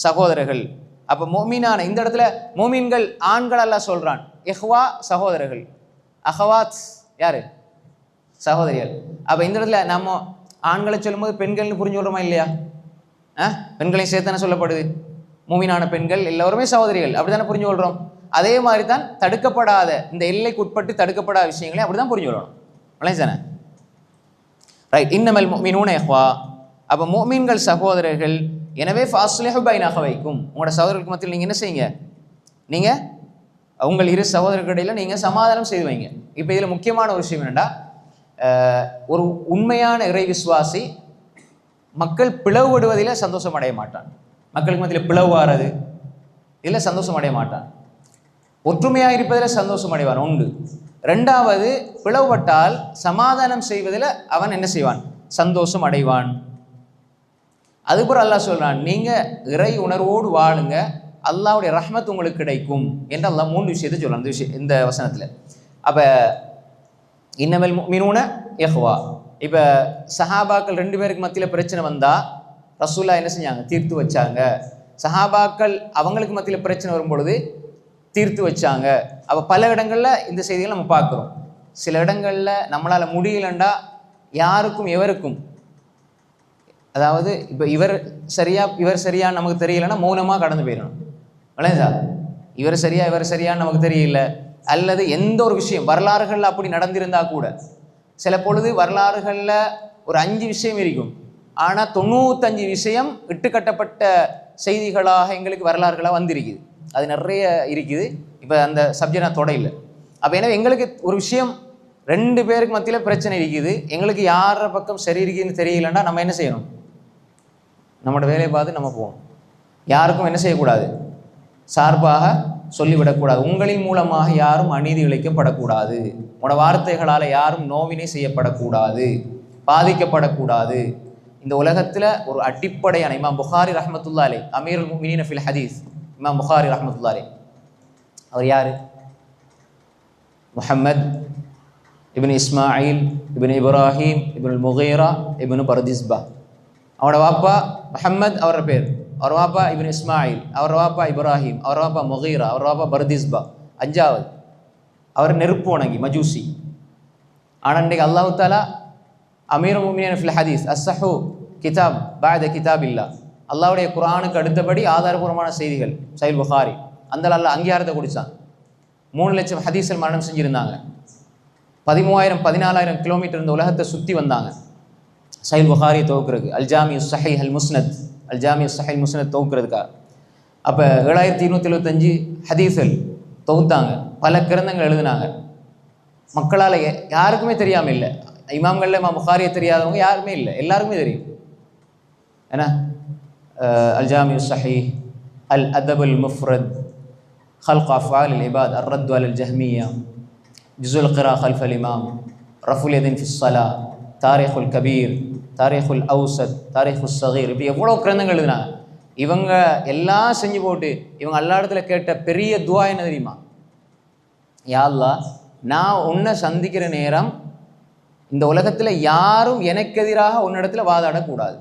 சகோதரர்கள். அப்போ மோமினான இந்த இடத்துல மோமின்கள் ஆண்கள் அல்லாஹ் சொல்றான், இஹ்வா சகோதரர்கள், அஹவாத் யாரு? சகோதரிகள். அப்போ இந்த இடத்துல நம்ம ஆண்களை சொல்லும்போது பெண்கள்னு புரிஞ்சு விடுறோமா இல்லையா? பெண்களையும் சேர்த்தானே சொல்லப்படுது. மூமினான பெண்கள் எல்லோருமே சகோதரிகள், அப்படித்தானே புரிஞ்சு கொள்றோம். அதே மாதிரி தான் தடுக்கப்படாத இந்த எல்லைக்கு உட்பட்டு தடுக்கப்படாத விஷயங்களே அப்படிதான் புரிஞ்சு கொள்ளணும். விளைஞ்சானே ரைட். இன்னமல் முஃமினூன இஹ்வா, அப்போ முஃமின்கள் சகோதரர்கள். எனவே ஃபாஸ்லிஹு பைன அஹவைக்கும், உங்களோட சகோதரர்களுக்கு மத்தியில் நீங்கள் என்ன செய்யுங்க, நீங்கள் உங்கள் இரு சகோதரர்களிடையில் நீங்கள் சமாதானம் செய்து வைங்க. இப்போ இதில் முக்கியமான ஒரு விஷயம் என்னென்னா, ஒரு உண்மையான இறை விசுவாசி மக்கள் பிளவுபடுவதில் சந்தோஷம் அடைய மாட்டான். மக்களுக்கு மத்தியில் பிளவு வாரது இதில் சந்தோஷம் அடைய மாட்டான். ஒற்றுமையாக இருப்பதில் சந்தோஷம் அடைவான் உண்டு. 2வது, பிளவுபட்டால் சமாதானம் செய்வதில் அவன் என்ன செய்வான்? சந்தோஷம் அடைவான். அதுபோல் அல்லாஹ் சொல்றான், நீங்கள் இறை உணர்வோடு வாழுங்க, அல்லாஹ்வுடைய ரஹ்மத் உங்களுக்கு கிடைக்கும் என்று அல்லாஹ் 3 விஷயத்தை சொல்றான் இந்த வசனத்தில். அப்போ இன்னமல் முஃமினூன இஹ்வா. இப்போ சஹாபாக்கள் 2 பேருக்கு மத்தியில் பிரச்சனை வந்தால் ரசூலுல்லாஹ் என்ன செஞ்சாங்க? தீர்த்து வச்சாங்க. சஹாபாக்கள் அவங்களுக்கு மத்தியில் பிரச்சனை வரும்பொழுது தீர்த்து வச்சாங்க. அப்போ பல இடங்களில் இந்த செய்திகளை நம்ம பார்க்குறோம். சில இடங்களில் நம்மளால் முடியலண்டா யாருக்கும் எவருக்கும், அதாவது இப்போ இவர் சரியான்னு நமக்கு தெரியலைன்னா மௌனமாக கடந்து போயிடணும். விளையாதா? இவர் சரியான்னு நமக்கு தெரியல, அல்லது எந்த ஒரு விஷயம் வரலாறுகளில் அப்படி நடந்திருந்தால் கூட சில பொழுது வரலாறுகளில் ஒரு 5 விஷயம் இருக்கும், ஆனால் 95 விஷயம் இட்டுக்கட்டப்பட்ட செய்திகளாக எங்களுக்கு வரலாறுகளாக வந்திருக்குது. அது நிறைய இருக்குது. இப்போ அந்த சப்ஜெக்ட் நான் தொடையில்லை. அப்போ எனவே எங்களுக்கு ஒரு விஷயம் 2 பேருக்கு மத்தியில் பிரச்சனை இருக்குது, எங்களுக்கு யார பக்கம் சரி இருக்குதுன்னு தெரியலன்னா நம்ம என்ன செய்யணும்? நம்மளோட வேலையை பார்த்து நம்ம போகணும். யாருக்கும் என்ன செய்யக்கூடாது? சார்பாக சொல்லிவிடக்கூடாது. உங்களின் மூலமாக யாரும் அநீதி இழைக்கப்படக்கூடாது, உங்களோட வார்த்தைகளால் யாரும் நோவினை செய்யப்படக்கூடாது, பாதிக்கப்படக்கூடாது. இந்த உலகத்தில் ஒரு அடிப்படையான இமாம் புகாரி ரஹ்மத்துல்லாஹி அலைஹி, அமீருல் முஃமினீன ஃபில் ஹதீஸ், இமாம் புகாரி ரஹ்மத்துல்லாஹி அலைஹி, அவர் யார்? முஹம்மத் இப்னு இஸ்மாயில் இப்னு இப்ராஹிம் இப்னு முகீரா இப்னு பர்திஸ்பா. அவரோட வாப்பா முஹம்மத், அவரோட பேர். அவர் வாப்பா இப்னு இஸ்மாயில், அவர் வாப்பா இப்ராஹிம், அவர் வாப்பா முகீரா, அவர் வாப்பா பர்திஸ்பா. 5வது அவர் நெருப்பு வணங்கி மஜூசி. ஆனால் இன்றைக்கு அல்லாஹ் தஆலா அமீருல் முஃமினீன் ஃபில் ஹதீஸ் அஸ்ஸஹு கிதாப் பஅத கிதாபில்லா, அல்லாஹ்வுடைய குர்ஆனுக்கு அடுத்தபடி ஆதாரபூர்வமான செய்திகள் சஹீஹ் புகாரி, அந்த அல்லாஹ் அங்கீகாரத்தை கொடுத்தான். 3 லட்சம் ஹதீஸ்கள் மரணம் செஞ்சுருந்தாங்க. 14,000 கிலோமீட்டர் இந்த உலகத்தை சுற்றி வந்தாங்க சஹீஹ் புகாரியை துவக்கிறதுக்கு. அல்ஜாமி ஸஹீஹ் அல் முஸ்னத், அல்ஜாமி ஸஹீஹ் முஸ்னத் துவக்கிறதுக்காக. அப்போ 7275 ஹதீஸ்கள் தொகுத்தாங்க, பல கிரந்தங்கள் எழுதினாங்க. மக்களால் யாருக்குமே தெரியாமல் இல்லை. இமாம்களில் இமாம் புகாரியை தெரியாதவங்க யாருமே இல்லை, எல்லாருக்குமே தெரியும். ஏன்னா அல்ஜாமி ஸஹீஹ், அல் அதபுல் முஃப்ரத், خلق أفعال العباد، الرد على الجهمية، جزء القراءة خلف الإمام، رفع اليدين في الصلاة، تاريخ الكبير، تاريخ الأوسط، تاريخ الصغير. இப்படி எவ்வளோ கிரந்தங்கள் எழுதினாங்க. இவங்க எல்லாம் செஞ்சு போட்டு இவங்க எல்லா இடத்துல கேட்ட பெரிய துவா என்ன தெரியுமா? யா அல்லாஹ், நான் உன்னை சந்திக்கிற நேரம் இந்த உலகத்தில் யாரும் எனக்கு எதிராக உன்னிடத்தில் வாதாடக்கூடாது.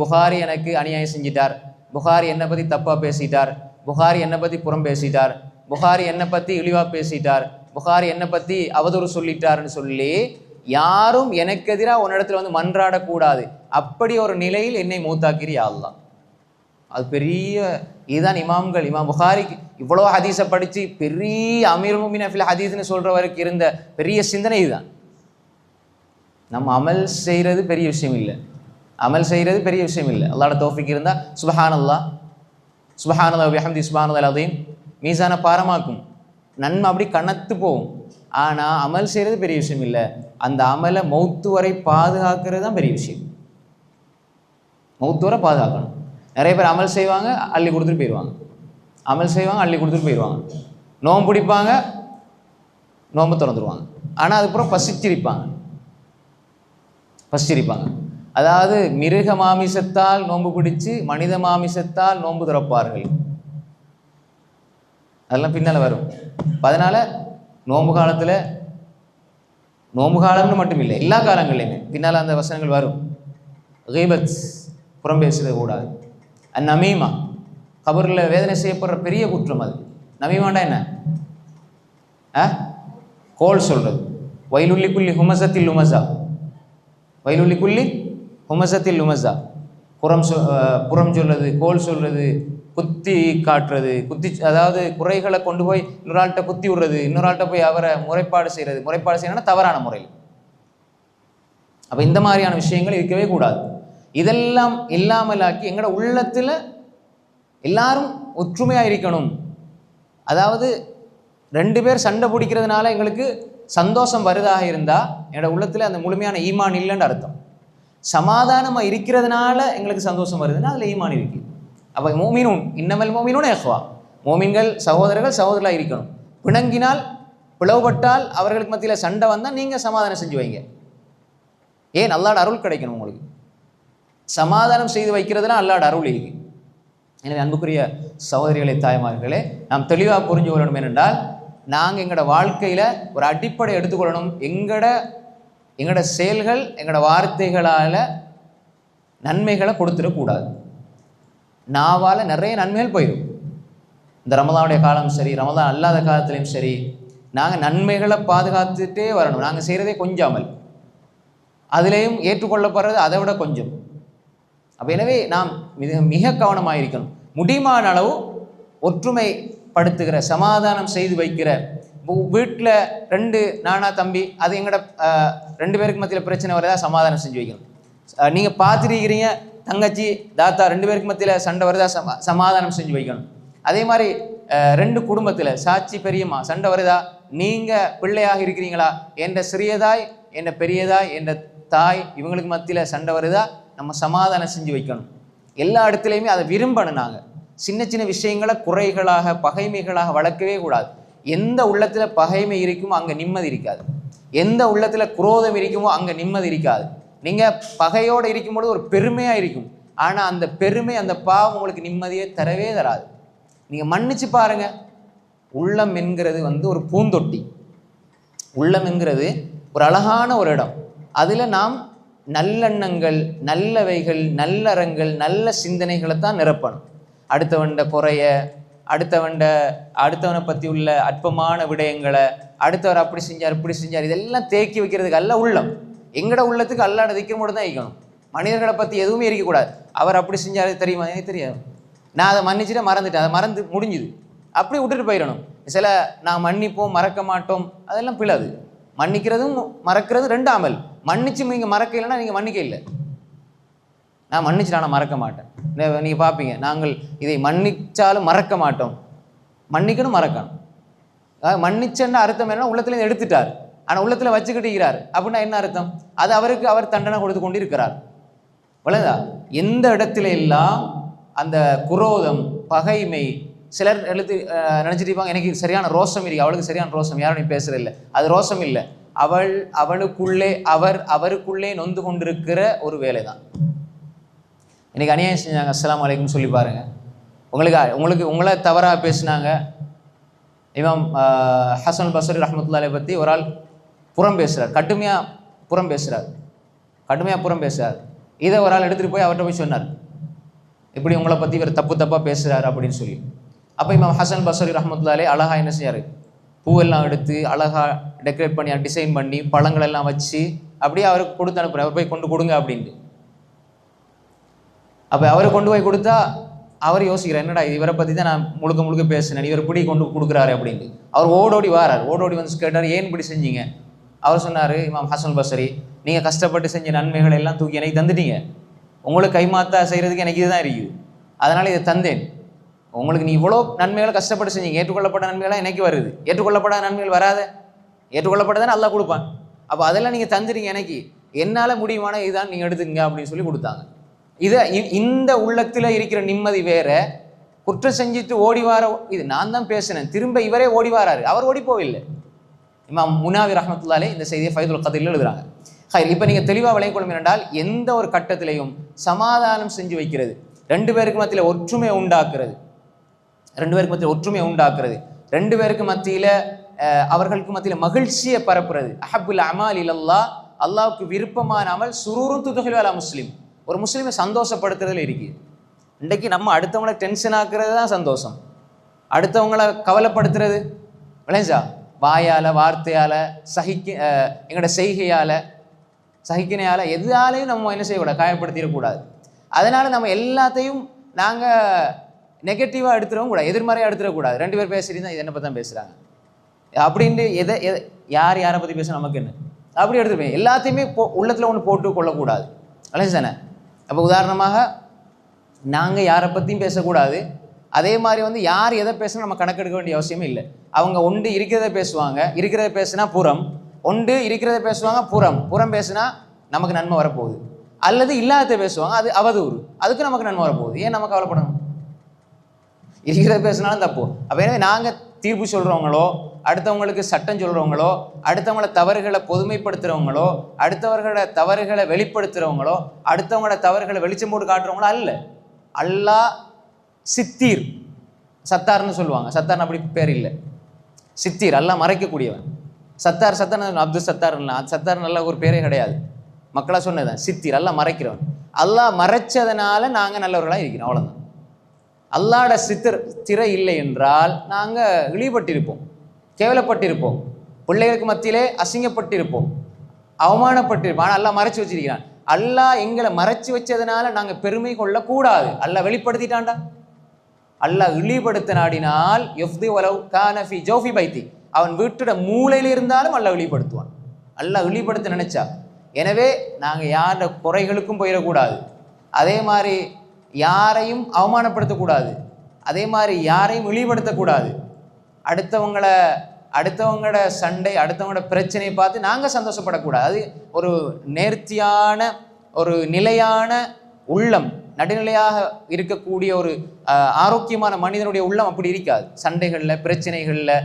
புகாரி எனக்கு அநியாயம் செஞ்சிட்டார், புகாரி என்னை பற்றி தப்பாக பேசிட்டார், புகாரி என்னை பற்றி புறம் பேசிட்டார், புகாரி என்னை பற்றி இழிவாக பேசிட்டார், புகாரி என்னை பற்றி அவதூறு சொல்லிட்டார்னு சொல்லி யாரும் எனக்கு எதிராக உன்னிடத்தில் வந்து மன்றாடக்கூடாது. அப்படி ஒரு நிலையில் என்னை மூத்தாக்கிறியா அல்லாஹ். அது பெரிய இதுதான் இமாம்கள். இமாம் புகாரிக்கு இவ்வளோ ஹதீஸை படித்து பெரிய அமீர் முஃமினீன் ஃபில் ஹதீஸ்னு சொல்கிறவருக்கு இருந்த பெரிய சிந்தனை இதுதான். நம்ம அமல் செய்கிறது பெரிய விஷயம் இல்லை, அமல் செய்கிறது பெரிய விஷயம் இல்லை. அல்லாஹ்வோட தௌஃபீக் இருந்தால் சுப்ஹானல்லாஹ், சுப்ஹானல்லாஹ் வ பிஹம்தி, சுப்ஹானல்லாஹில் அஸீம் மீசான பாரமாக்கும், நன்மை அப்படி கனத்து போகும். ஆனால் அமல் செய்கிறது பெரிய விஷயம் இல்லை. அந்த அமலை மௌத்து வரை பாதுகாக்கிறது தான் பெரிய விஷயம். மௌத்து வரை பாதுகாக்கணும். நிறைய பேர் அமல் செய்வாங்க, அள்ளி கொடுத்துட்டு போயிடுவாங்க, அமல் செய்வாங்க, அள்ளி கொடுத்துட்டு போயிடுவாங்க. நோம்பு பிடிப்பாங்க, நோம்பு திறந்துருவாங்க. ஆனால் அதுக்கப்புறம் பசிச்சிரிப்பாங்க. அதாவது மிருக மாமிசத்தால் நோன்பு பிடிச்சு மனித மாமிசத்தால் நோன்பு திறப்பார்கள். அதெல்லாம் பின்னால் வரும். அதனால் நோன்பு காலத்தில், நோன்பு காலம்னு மட்டும் இல்லை, எல்லா காலங்கள்லையுமே பின்னால் அந்த வசனங்கள் வரும். கீபத், புறம் பேசுறது கூடாது. அந்நமீமா, கபரில் வேதனை செய்யப்படுற பெரிய குற்றம் அது. நமீமாண்டா என்ன? கோல் சொல்கிறது. வயலுள்ளி குள்ளி ஹுமசத்தில் லுமசா, வயலுள்ளி குள்ளி ஹுமசத்தில் லுமசா. புறம் சொல்றது, கோல் சொல்றது, குத்தி காட்டுறது, அதாவது குறைகளை கொண்டு போய் இன்னொரு ஆள்கிட்ட குத்தி விடுறது, இன்னொரு ஆள்கிட்ட போய் அவரை முறைப்பாடு செய்யணும்னா தவறான முறையில். அப்போ இந்த மாதிரியான விஷயங்கள் இருக்கவே கூடாது. இதெல்லாம் இல்லாமலாக்கி எங்களோட உள்ளத்தில் எல்லாரும் ஒற்றுமையாக இருக்கணும். அதாவது 2 பேர் சண்டை பிடிக்கிறதுனால எங்களுக்கு சந்தோஷம் வருதாக இருந்தால் என்னோட உள்ளத்தில் அந்த முழுமையான ஈமான் இல்லைன்னு அர்த்தம். சமாதானமாக இருக்கிறதுனால எங்களுக்கு சந்தோஷம் வருதுன்னா அதில் ஈமான் இருக்குது. அப்போ மோமினூன் இன்னமல் மோமினூன் இஹ்வா, மோமின்கள் சகோதரர்களாக இருக்கணும். பிணங்கினால், பிளவுபட்டால், அவர்களுக்கு மத்தியில் சண்டை வந்தால் நீங்கள் சமாதானம் செஞ்சு வைங்க. ஏன்? அல்லாஹ்வோட அருள் கிடைக்கணும் உங்களுக்கு. சமாதானம் செய்து வைக்கிறதுலாம் அல்லாஹ்வோட அருள் இருக்கு. எனவே அன்புக்குரிய சகோதரிகளை, தாய்மார்களே, நாம் தெளிவாக புரிஞ்சு கொள்ளணும். என்னென்றால், நாங்கள் எங்களோட வாழ்க்கையில் ஒரு அடிப்படை எடுத்துக்கொள்ளணும். எங்களோட செயல்கள், எங்களோட வார்த்தைகளால் நன்மைகளை கொடுத்துடக்கூடாது. நாவால் நிறைய நன்மைகள் போயிடும். இந்த ரமதானுடைய காலம் சரி, ரமதான் அல்லாத காலத்துலேயும் சரி, நாங்கள் நன்மைகளை பாதுகாத்துட்டே வரணும். நாங்கள் செய்கிறதே கொஞ்சாமல், அதுலேயும் ஏற்றுக்கொள்ளப்படுறது அதை விட கொஞ்சம். அப்போ எனவே நாம் மிக கவனமாக இருக்கணும். முடியுமான அளவு ஒற்றுமைப்படுத்துகிற, சமாதானம் செய்து வைக்கிற, வீட்டில் 2 நானா தம்பி, அது எங்களோட 2 பேருக்கு மத்தியில் பிரச்சனை வரதா சமாதானம் செஞ்சு வைக்கணும். நீங்கள் பார்த்துருக்கிறீங்க, தங்கச்சி தாத்தா 2 பேருக்கு மத்தியில் சண்டை வருதா சமாதானம் செஞ்சு வைக்கணும். அதே மாதிரி 2 குடும்பத்தில் சாட்சி பெரியம்மா சண்டை வருதா, நீங்கள் பிள்ளையாக இருக்கிறீங்களா, என்ற சிறியதாய் என்ற பெரியதாய் என்ற தாய் இவங்களுக்கு மத்தியில் சண்டை வருதா, நம்ம சமாதானம் செஞ்சு வைக்கணும். எல்லா இடத்துலையுமே அதை விரும்பணும். நாங்கள் சின்ன சின்ன விஷயங்களை குறைகளாக, பகைமைகளாக வளர்க்கவே கூடாது. எந்த உள்ளத்தில் பகைமை இருக்குமோ அங்கே நிம்மதி இருக்காது. எந்த உள்ளத்தில் குரோதம் இருக்குமோ அங்கே நிம்மதி இருக்காது. நீங்கள் பகையோடு இருக்கும்போது ஒரு பெருமையாக இருக்கும். ஆனால் அந்த பெருமை, அந்த பாவம் உங்களுக்கு நிம்மதியை தரவே தராது. நீங்கள் மன்னிச்சு பாருங்கள். உள்ளம் என்கிறது ஒரு பூந்தொட்டி. உள்ளம் என்கிறது ஒரு அழகான ஒரு இடம். அதில் நாம் நல்லெண்ணங்கள், நல்லவைகள், நல்லறங்கள், நல்ல சிந்தனைகளை தான் நிரப்பணும். அடுத்தவண்ட குறைய, அடுத்தவனை பற்றி உள்ள அற்பமான விடயங்களை, அடுத்தவர் அப்படி செஞ்சார் இப்படி செஞ்சார், இதெல்லாம் தேக்கி வைக்கிறதுக்கு அல்ல உள்ளம். எங்கட உள்ளத்துக்கு அல்லாட திக்கிற மட்டும் தான் இருக்கணும். மனிதர்களை பற்றி எதுவுமே இருக்கக்கூடாது. அவர் அப்படி செஞ்சார் தெரியுமா, எனக்கு தெரியாது, நான் அதை மன்னிச்சுட்டு மறந்துட்டேன், அதை மறந்து முடிஞ்சுது, அப்படி விட்டுட்டு போயிடணும். சில நான் மன்னிப்போம் மறக்க மாட்டோம், அதெல்லாம் பிழது. மன்னிக்கிறதும் மறக்கிறதும் ரெண்டு அமல். மன்னிச்சு நீங்கள் மறக்க இல்லைன்னா நீங்கள் மன்னிக்க இல்லை. நான் மன்னிச்சு நான் மறக்க மாட்டேன். நீங்கள் பார்ப்பீங்க, நாங்கள் இதை மன்னிச்சாலும் மறக்க மாட்டோம். மன்னிக்கணும், மறக்கணும். மன்னிச்சேன்னு அர்த்தம் என்ன? உள்ளத்துல எடுத்துட்டார், ஆனால் உள்ளத்தில் வச்சுக்கிட்டு இருக்கிறார் அப்படின்னா என்ன அர்த்தம்? அது அவருக்கு அவர் தண்டனை கொடுத்து கொண்டு இருக்கிறார். வளர்ந்தா எந்த இடத்துல எல்லாம் அந்த குரோதம், பகைமை, சிலர் நினைச்சிட்டு இருப்பாங்க எனக்கு சரியான ரோஷம் இருக்கு, அவளுக்கு சரியான ரோஷம், யாரும் நீ பேசுறது இல்லை, அது ரோஷம் இல்லை, அவளுக்குள்ளே அவருக்குள்ளே நொந்து கொண்டிருக்கிற ஒரு வேலை தான். இன்னைக்கு அநியாயம் செஞ்சாங்க, அஸ்ஸலாமு அலைக்கும் சொல்லி பாருங்க, உங்களை தவறாக பேசினாங்க. இமாம் ஹசன் பஸ்ரி ரஹ்மத்துல்லாஹி அலைஹி பற்றி ஒரு ஆள் புறம் பேசுகிறார், கடுமையாக புறம் பேசுகிறார். இதை ஒரு ஆள் எடுத்துகிட்டு போய் அவர்கிட்ட போய் சொன்னார், இப்படி உங்களை பற்றி இவர் தப்பாக பேசுகிறார் அப்படின்னு சொல்லி. அப்போ இமாம் ஹசன் பஸ்ரி ரஹ்மத்துல்லாஹி அலைஹி அழகாக என்ன செய்யார், பூவெல்லாம் எடுத்து அழகாக டெக்கரேட் பண்ணி டிசைன் பண்ணி பழங்கள் எல்லாம் வச்சு அப்படியே அவருக்கு கொடுத்து அனுப்புகிறார், அவர் போய் கொண்டு கொடுங்க அப்படின்ட்டு. அப்போ அவரை கொண்டு போய் கொடுத்தா அவர் யோசிக்கிறார், என்னடா இவரை பற்றி தான் நான் முழுக்க பேசினேன், இவர் இப்படி கொண்டு கொடுக்குறாரு அப்படின்ட்டு. அவர் ஓடோடி வந்து கேட்டார், ஏன் இப்படி செஞ்சீங்க? அவர் சொன்னார், இமாம் ஹசன் பஸ்ரி, நீங்கள் கஷ்டப்பட்டு செஞ்ச நன்மைகள் எல்லாம் தூக்கி எனக்கு தந்துட்டீங்க, உங்களுக்கு கைமாத்தா செய்கிறதுக்கு எனக்கு இதுதான் இருக்குது, அதனால் இதை தந்தேன். உங்களுக்கு நீ இவ்வளோ நன்மைகளை கஷ்டப்பட்டு செஞ்சீங்க, ஏற்றுக்கொள்ளப்பட்ட நன்மைகளாக எனக்கு வருது, ஏற்றுக்கொள்ளப்படாத நன்மைகள் வராத, ஏற்றுக்கொள்ளப்பட்டதானே அல்லாஹ் கொடுப்பான். அப்போ அதெல்லாம் நீங்கள் தந்துட்டீங்க, எனக்கு என்னால் முடியுமான இதுதான் நீங்கள் எடுத்துக்கங்க அப்படின்னு சொல்லி கொடுத்தாங்க. இந்த உள்ளத்தில் இருக்கிற நிம்மதி வேற, குற்றம் செஞ்சுட்டு ஓடி வார, இது நான் தான் பேசினேன், திரும்ப இவரே ஓடி வாராரு, அவர் ஓடி போவில்லை. இமாம் முனாவி ரஹ்மத்துல்லாஹி அலைஹி இந்த செய்தியை ஃபைதுல் கதீரில் எழுதுறாங்க. இப்போ நீங்கள் தெளிவாக விளங்கிக் கொள்ளும் என்றால், எந்த ஒரு கட்டத்திலையும் சமாதானம் செஞ்சு வைக்கிறது, ரெண்டு பேருக்கு மத்தியில் ஒற்றுமை உண்டாக்குறது, ரெண்டு பேருக்கு மத்தியில் அவர்களுக்கு மத்தியில் மகிழ்ச்சியை பரப்புறது. அஹப்புல் அமால் இலல்லாஹ், அல்லாஹ்வுக்கு விருப்பமான அமல் சுரூரும் துதுஹிலு அலா முஸ்லிம், ஒரு முஸ்லீமை சந்தோஷப்படுத்துறதுல இருக்குது. இன்றைக்கு நம்ம அடுத்தவங்களை டென்ஷன் ஆக்குறது தான் சந்தோஷம், அடுத்தவங்களை கவலைப்படுத்துறது விளைஞ்சா வாயால், வார்த்தையால், எங்களோட சகிக்கினையால் எதாலையும் நம்ம என்ன செய்யக்கூடாது, காயப்படுத்திடக்கூடாது. அதனால் நம்ம எல்லாத்தையும் நாங்கள் நெகட்டிவாக எடுத்துடவும் கூடாது, எதிர்மறையாக எடுத்துடக்கூடாது. ரெண்டு பேர் பேசுறீங்க, இது என்னை பற்றி தான் பேசுகிறாங்க அப்படின்ட்டு யாரை பற்றி பேச நமக்கு என்ன அப்படி எடுத்துருப்பேன். எல்லாத்தையுமே உள்ளத்தில் ஒன்று போட்டு கொள்ளக்கூடாது. அலைஞ்சானே. அப்போ உதாரணமாக நாங்கள் யாரை பற்றியும் பேசக்கூடாது, அதே மாதிரி வந்து யார் எதை பேசினா நம்ம கணக்கெடுக்க வேண்டிய அவசியமே இல்லை. அவங்க ஒன்று இருக்கிறத பேசுவாங்க, இருக்கிறத பேசுனா புறம், ஒன்று இருக்கிறத பேசுவாங்க புறம் பேசுனா நமக்கு நன்மை வரப்போகுது, அல்லது இல்லாத பேசுவாங்க, அது அவதூறு, அதுக்கு நமக்கு நன்மை வரப்போகுது. ஏன் நம்ம கவலைப்படணும்? இருக்கிறத பேசினாலும் தப்பு. அப்போ எனவே நாங்கள் தீர்ப்பு சொல்கிறவங்களோ, அடுத்தவங்களுக்கு சட்டம் சொல்கிறவங்களோ, அடுத்தவங்கள தவறுகளை பொதுமைப்படுத்துகிறவங்களோ, அடுத்தவர்களோட தவறுகளை வெளிப்படுத்துகிறவங்களோ, அடுத்தவங்களோட தவறுகளை வெளிச்சம் போட்டு காட்டுறவங்களோ அல்ல. அல்லாஹ் சித்தீர், சத்தார்னு சொல்லுவாங்க, சத்தார்னு அப்படி பேர் இல்லை, சித்தீர், அல்லாஹ் மறைக்கக்கூடியவன். சத்தார் அப்துல் சத்தார் நல்ல ஒரு பேரே கிடையாது, மக்களாக சொன்னதான். சித்தீர், அல்லாஹ் மறைக்கிறவன். அல்லாஹ் மறைச்சதுனால நாங்கள் நல்லவர்களாக இருக்கிறோம், அவ்வளோதான். அல்லாஹ்ட திரை இல்லை என்றால் நாங்கள் இழிபட்டிருப்போம், கேவலப்பட்டிருப்போம், பிள்ளைகளுக்கு மத்தியிலே அசிங்கப்பட்டிருப்போம், அவமானப்பட்டிருப்போம். ஆனால் அல்லாஹ் மறைச்சு வச்சிருக்கிறான். அல்லாஹ் எங்களை மறைச்சு வச்சதுனால நாங்கள் பெருமை கொள்ளக்கூடாது. அல்லாஹ் வெளிப்படுத்திட்டான்டா. அல்லாஹ் இழிபடுத்த நாடினால் யஃப்தி வலவ் கான ஃபி ஜௌஃபி பைத்தி, அவன் வீட்டோட மூலையில் இருந்தாலும் அல்லாஹ் இழிபடுத்துவான். அல்லாஹ் இழிபடுத்த நினைச்சா. எனவே நாங்கள் யாரோட குறைகளுக்கும் போயிடக்கூடாது, அதே மாதிரி யாரையும் அவமானப்படுத்தக்கூடாது, அதே மாதிரி யாரையும் இழிபடுத்தக்கூடாது. அடுத்தவங்களோட சண்டை, அடுத்தவங்களோட பிரச்சனையை பார்த்து நாங்கள் சந்தோஷப்படக்கூடாது. அது ஒரு நேர்த்தியான, ஒரு நிலையான உள்ளம், நடுநிலையாக இருக்கக்கூடிய ஒரு ஆரோக்கியமான மனிதனுடைய உள்ளம் அப்படி இருக்காது. சண்டைகளில், பிரச்சனைகளில்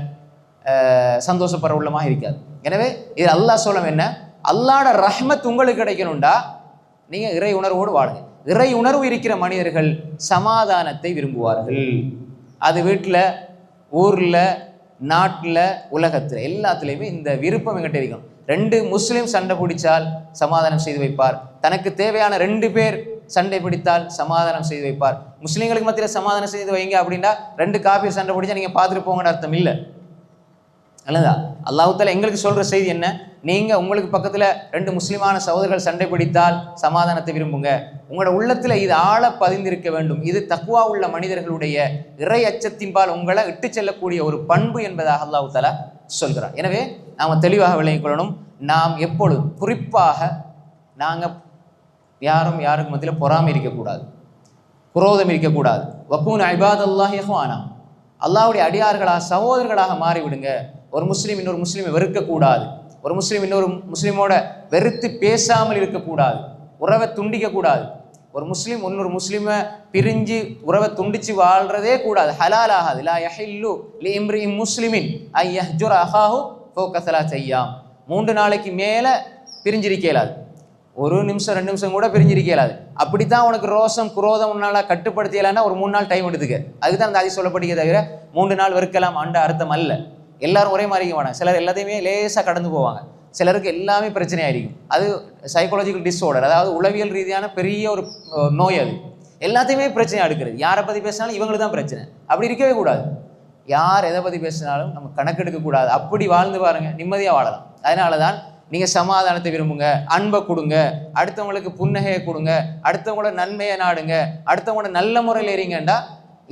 சந்தோஷப்படுற உள்ளமாக இருக்காது. எனவே இது அல்லாஹ் சொல்லம் என்ன, அல்லாஹ்ட ரஹ்மத் உங்களுக்கு கிடைக்கணும்டா நீங்கள் இறை உணர்வோடு வாழுங்க. இறை உணர்வு இருக்கிற மனிதர்கள் சமாதானத்தை விரும்புவார்கள். அது வீட்டில், ஊரில், நாட்டில், உலகத்தில் எல்லாத்துலேயுமே இந்த விருப்பம் எங்கிட்ட இருக்கணும். ரெண்டு முஸ்லீம் சண்டை பிடிச்சால் சமாதானம் செய்து வைப்பார், தனக்கு தேவையான ரெண்டு பேர் சண்டை பிடித்தால் சமாதானம் செய்து வைப்பார். முஸ்லீம்களுக்கு மத்தியில் சமாதானம் செய்து வைங்க அப்படின்னா ரெண்டு காஃபிர் சண்டை பிடிச்சா நீங்கள் பார்த்துட்டு போங்கன்னு அர்த்தம் இல்லை. அல்லதா அல்லாஹ் தஆலா எங்களுக்கு சொல்கிற செய்தி என்ன, நீங்கள் உங்களுக்கு பக்கத்தில் ரெண்டு முஸ்லீமான சகோதரர்கள் சண்டை பிடித்தால் சமாதானத்தை விரும்புங்க. உங்களோட உள்ளத்தில் இது ஆழ பதிந்திருக்க வேண்டும். இது தக்வா உள்ள மனிதர்களுடைய இறை அச்சத்தின்பால் உங்களை இட்டு செல்லக்கூடிய ஒரு பண்பு என்பதாக அல்லாஹ் தஆலா சொல்கிறார். எனவே நாம் தெளிவாக விளங்கிக் கொள்ளணும். நாம் எப்பொழுதும் குறிப்பாக நாங்கள் யாருக்கு மத்தியில் பொறாமை இருக்கக்கூடாது, குரோதம் இருக்கக்கூடாது. வக்கூன் இபாதல்லாஹி இஹ்வானா, அல்லாஹ்வுடைய அடியார்களாக சகோதரர்களாக மாறிவிடுங்க. ஒரு முஸ்லீம் இன்னொரு முஸ்லீமை வெறுக்கக்கூடாது, ஒரு முஸ்லீம் இன்னொரு முஸ்லீமோட வெறுத்து பேசாமல் இருக்கக்கூடாது, உறவை துண்டிக்கக்கூடாது. ஒரு முஸ்லீம் இன்னொரு முஸ்லீமை பிரிஞ்சு உறவை துண்டிச்சு வாழ்றதே கூடாது, ஹலால் ஆகாது. லா யஹில்லு லிஇம்ரிஇன் முஸ்லிமின் ஐ யஹ்ஜுர அஹாஹு ஃபௌக ஸலாஸ அய்யாம். 3 நாளைக்கு மேலே பிரிஞ்சிருக்கலாது, 1 நிமிஷம் 2 நிமிஷம் கூட பிரிஞ்சிருக்கலாது. அப்படித்தான் உனக்கு ரோசம் குரோதம் உன்னால் கட்டுப்படுத்தியலான்னா ஒரு 3 நாள் டைம் எடுத்துக்க. அதுதான் அந்த ஆதி சொல்லப்படுகிறே தவிர 3 நாள் வெறுக்கலாம் ஆண்ட அர்த்தம் அல்ல. எல்லாரும் ஒரே மாதிரி இருக்க மாட்டாங்க. சிலர் எல்லாத்தையுமே லேசாக கடந்து போவாங்க, சிலருக்கு எல்லாமே பிரச்சனையாയിരിக்கும். அது சைக்காலஜிக்கல் டிஸார்டர், அதாவது உளவியல் ரீதியான பெரிய ஒரு நோய். அது எல்லாத்தையுமே பிரச்சனை எடுக்கிறது. யாரை பற்றி பேசினாலும் இவங்களுக்கு தான் பிரச்சனை. அப்படி இருக்கவே கூடாது. யார் எதை பற்றி பேசினாலும் நம்ம கணக்கெடுக்கக்கூடாது. அப்படி வாழ்ந்து பாருங்கள், நிம்மதியாக வாழலாம். அதனால தான் நீங்கள் சமாதானத்தை விரும்புங்க, அன்பை கொடுங்க, அடுத்தவங்களுக்கு புன்னகையை கொடுங்க, அடுத்தவங்களோட நன்மையை நாடுங்க, அடுத்தவங்களோட நல்ல முறையில் ஏறிங்கண்டா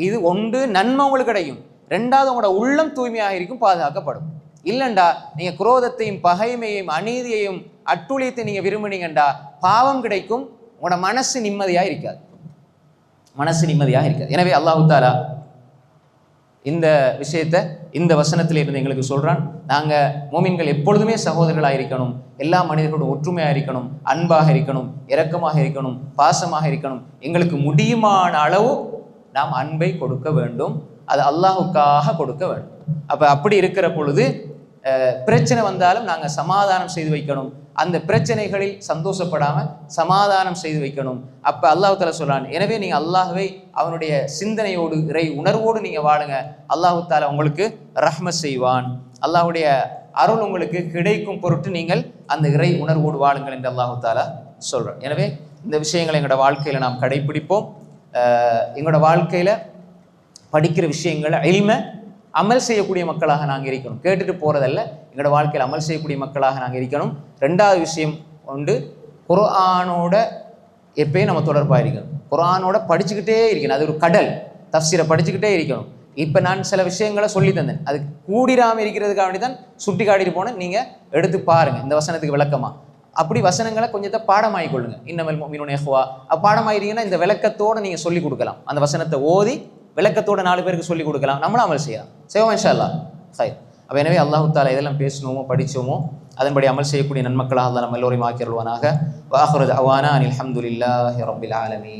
இது ஒன்று நன்மை உங்களுக்கு கிடைக்கும், 2வது உங்களோட உள்ளம் தூய்மையாக இருக்கும், பாதுகாக்கப்படும். இல்லைண்டா நீங்கள் குரோதத்தையும் பகைமையையும் அநீதியையும் அட்டுழியத்தையும் நீங்கள் விரும்பினீங்கண்டா பாவம் கிடைக்கும், உங்களோட மனசு நிம்மதியாக இருக்காது, மனசு நிம்மதியாக இருக்காது. எனவே அல்லாஹ் தஆலா இந்த விஷயத்தை இந்த வசனத்தில் இருந்து எங்களுக்கு சொல்கிறான். நாங்கள் மோமின்கள் எப்பொழுதுமே சகோதரர்களாக இருக்கணும், எல்லா மனிதர்களோட ஒற்றுமையாக இருக்கணும், அன்பாக இருக்கணும், இரக்கமாக இருக்கணும், பாசமாக இருக்கணும். எங்களுக்கு முடியுமான அளவு நாம் அன்பை கொடுக்க வேண்டும், அது அல்லாஹுக்காக கொடுக்க வேண்டும். அப்படி இருக்கிற பொழுது பிரச்சனை வந்தாலும் நாங்கள் சமாதானம் செய்து வைக்கணும், அந்த பிரச்சனைகளில் சந்தோஷப்படாமல் சமாதானம் செய்து வைக்கணும். அப்போ அல்லாஹ் தஆலா சொல்றான், எனவே நீங்கள் அல்லாஹ்வை அவனுடைய சிந்தனையோடு இறை உணர்வோடு நீங்கள் வாழுங்க, அல்லாஹ் தஆலா உங்களுக்கு ரஹ்மத் செய்வான், அல்லாஹ்வுடைய அருள் உங்களுக்கு கிடைக்கும் பொருட்டு நீங்கள் அந்த இறை உணர்வோடு வாழுங்கள் என்று அல்லாஹ் தஆலா சொல்கிறான். எனவே இந்த விஷயங்களை எங்களோட வாழ்க்கையில் நாம் கடைப்பிடிப்போம். எங்களோட வாழ்க்கையில் படிக்கிற விஷயங்களை இல்மை அமல் செய்யக்கூடிய மக்களாக நாங்கள் இருக்கணும், கேட்டுட்டு போகிறதல்ல, எங்களோட வாழ்க்கையில் அமல் செய்யக்கூடிய மக்களாக நாங்கள் இருக்கணும். 2வது விஷயம் உண்டு, குர்ஆனோட எப்பயும் நம்ம தொடர்பாக இருக்கணும், குர்ஆனோட படிச்சுக்கிட்டே இருக்கணும். அது ஒரு கடல், தஃப்சீரை படிச்சுக்கிட்டே இருக்கணும். இப்போ நான் சில விஷயங்களை சொல்லி தந்தேன், அது கூடிராமல் இருக்கிறதுக்காக வேண்டி தான் சுட்டி காட்டிட்டு போனேன். நீங்கள் எடுத்து பாருங்கள் இந்த வசனத்துக்கு விளக்கமாக. அப்படி வசனங்களை கொஞ்சத்தை பாடமாகி கொள்ளுங்க. இன்னமல் முஃமினூன இஹ்வா பாடமாயிருந்தீங்கன்னா இந்த விளக்கத்தோடு நீங்கள் சொல்லிக் கொடுக்கலாம். அந்த வசனத்தை ஓதி விளக்கத்தோட 4 பேருக்கு சொல்லிக் கொடுக்கலாம், நம்மளும் அமல் செய்யலாம், செய்வோம் இன்ஷா அல்லாஹ். ஹைர். அப்போ எனவே அல்லாஹ் தஆலா இதெல்லாம் பேசணுமோ படித்தோமோ அதன்படி அமல் செய்யக்கூடிய நன்மக்களாக அல்லாஹ் நம்ம எல்லோரையும் ஆக்கியருள்வானாக. வ ஆகிரு தஅவானா அனில் ஹம்துலில்லாஹி ரப்பில் ஆலமீன்.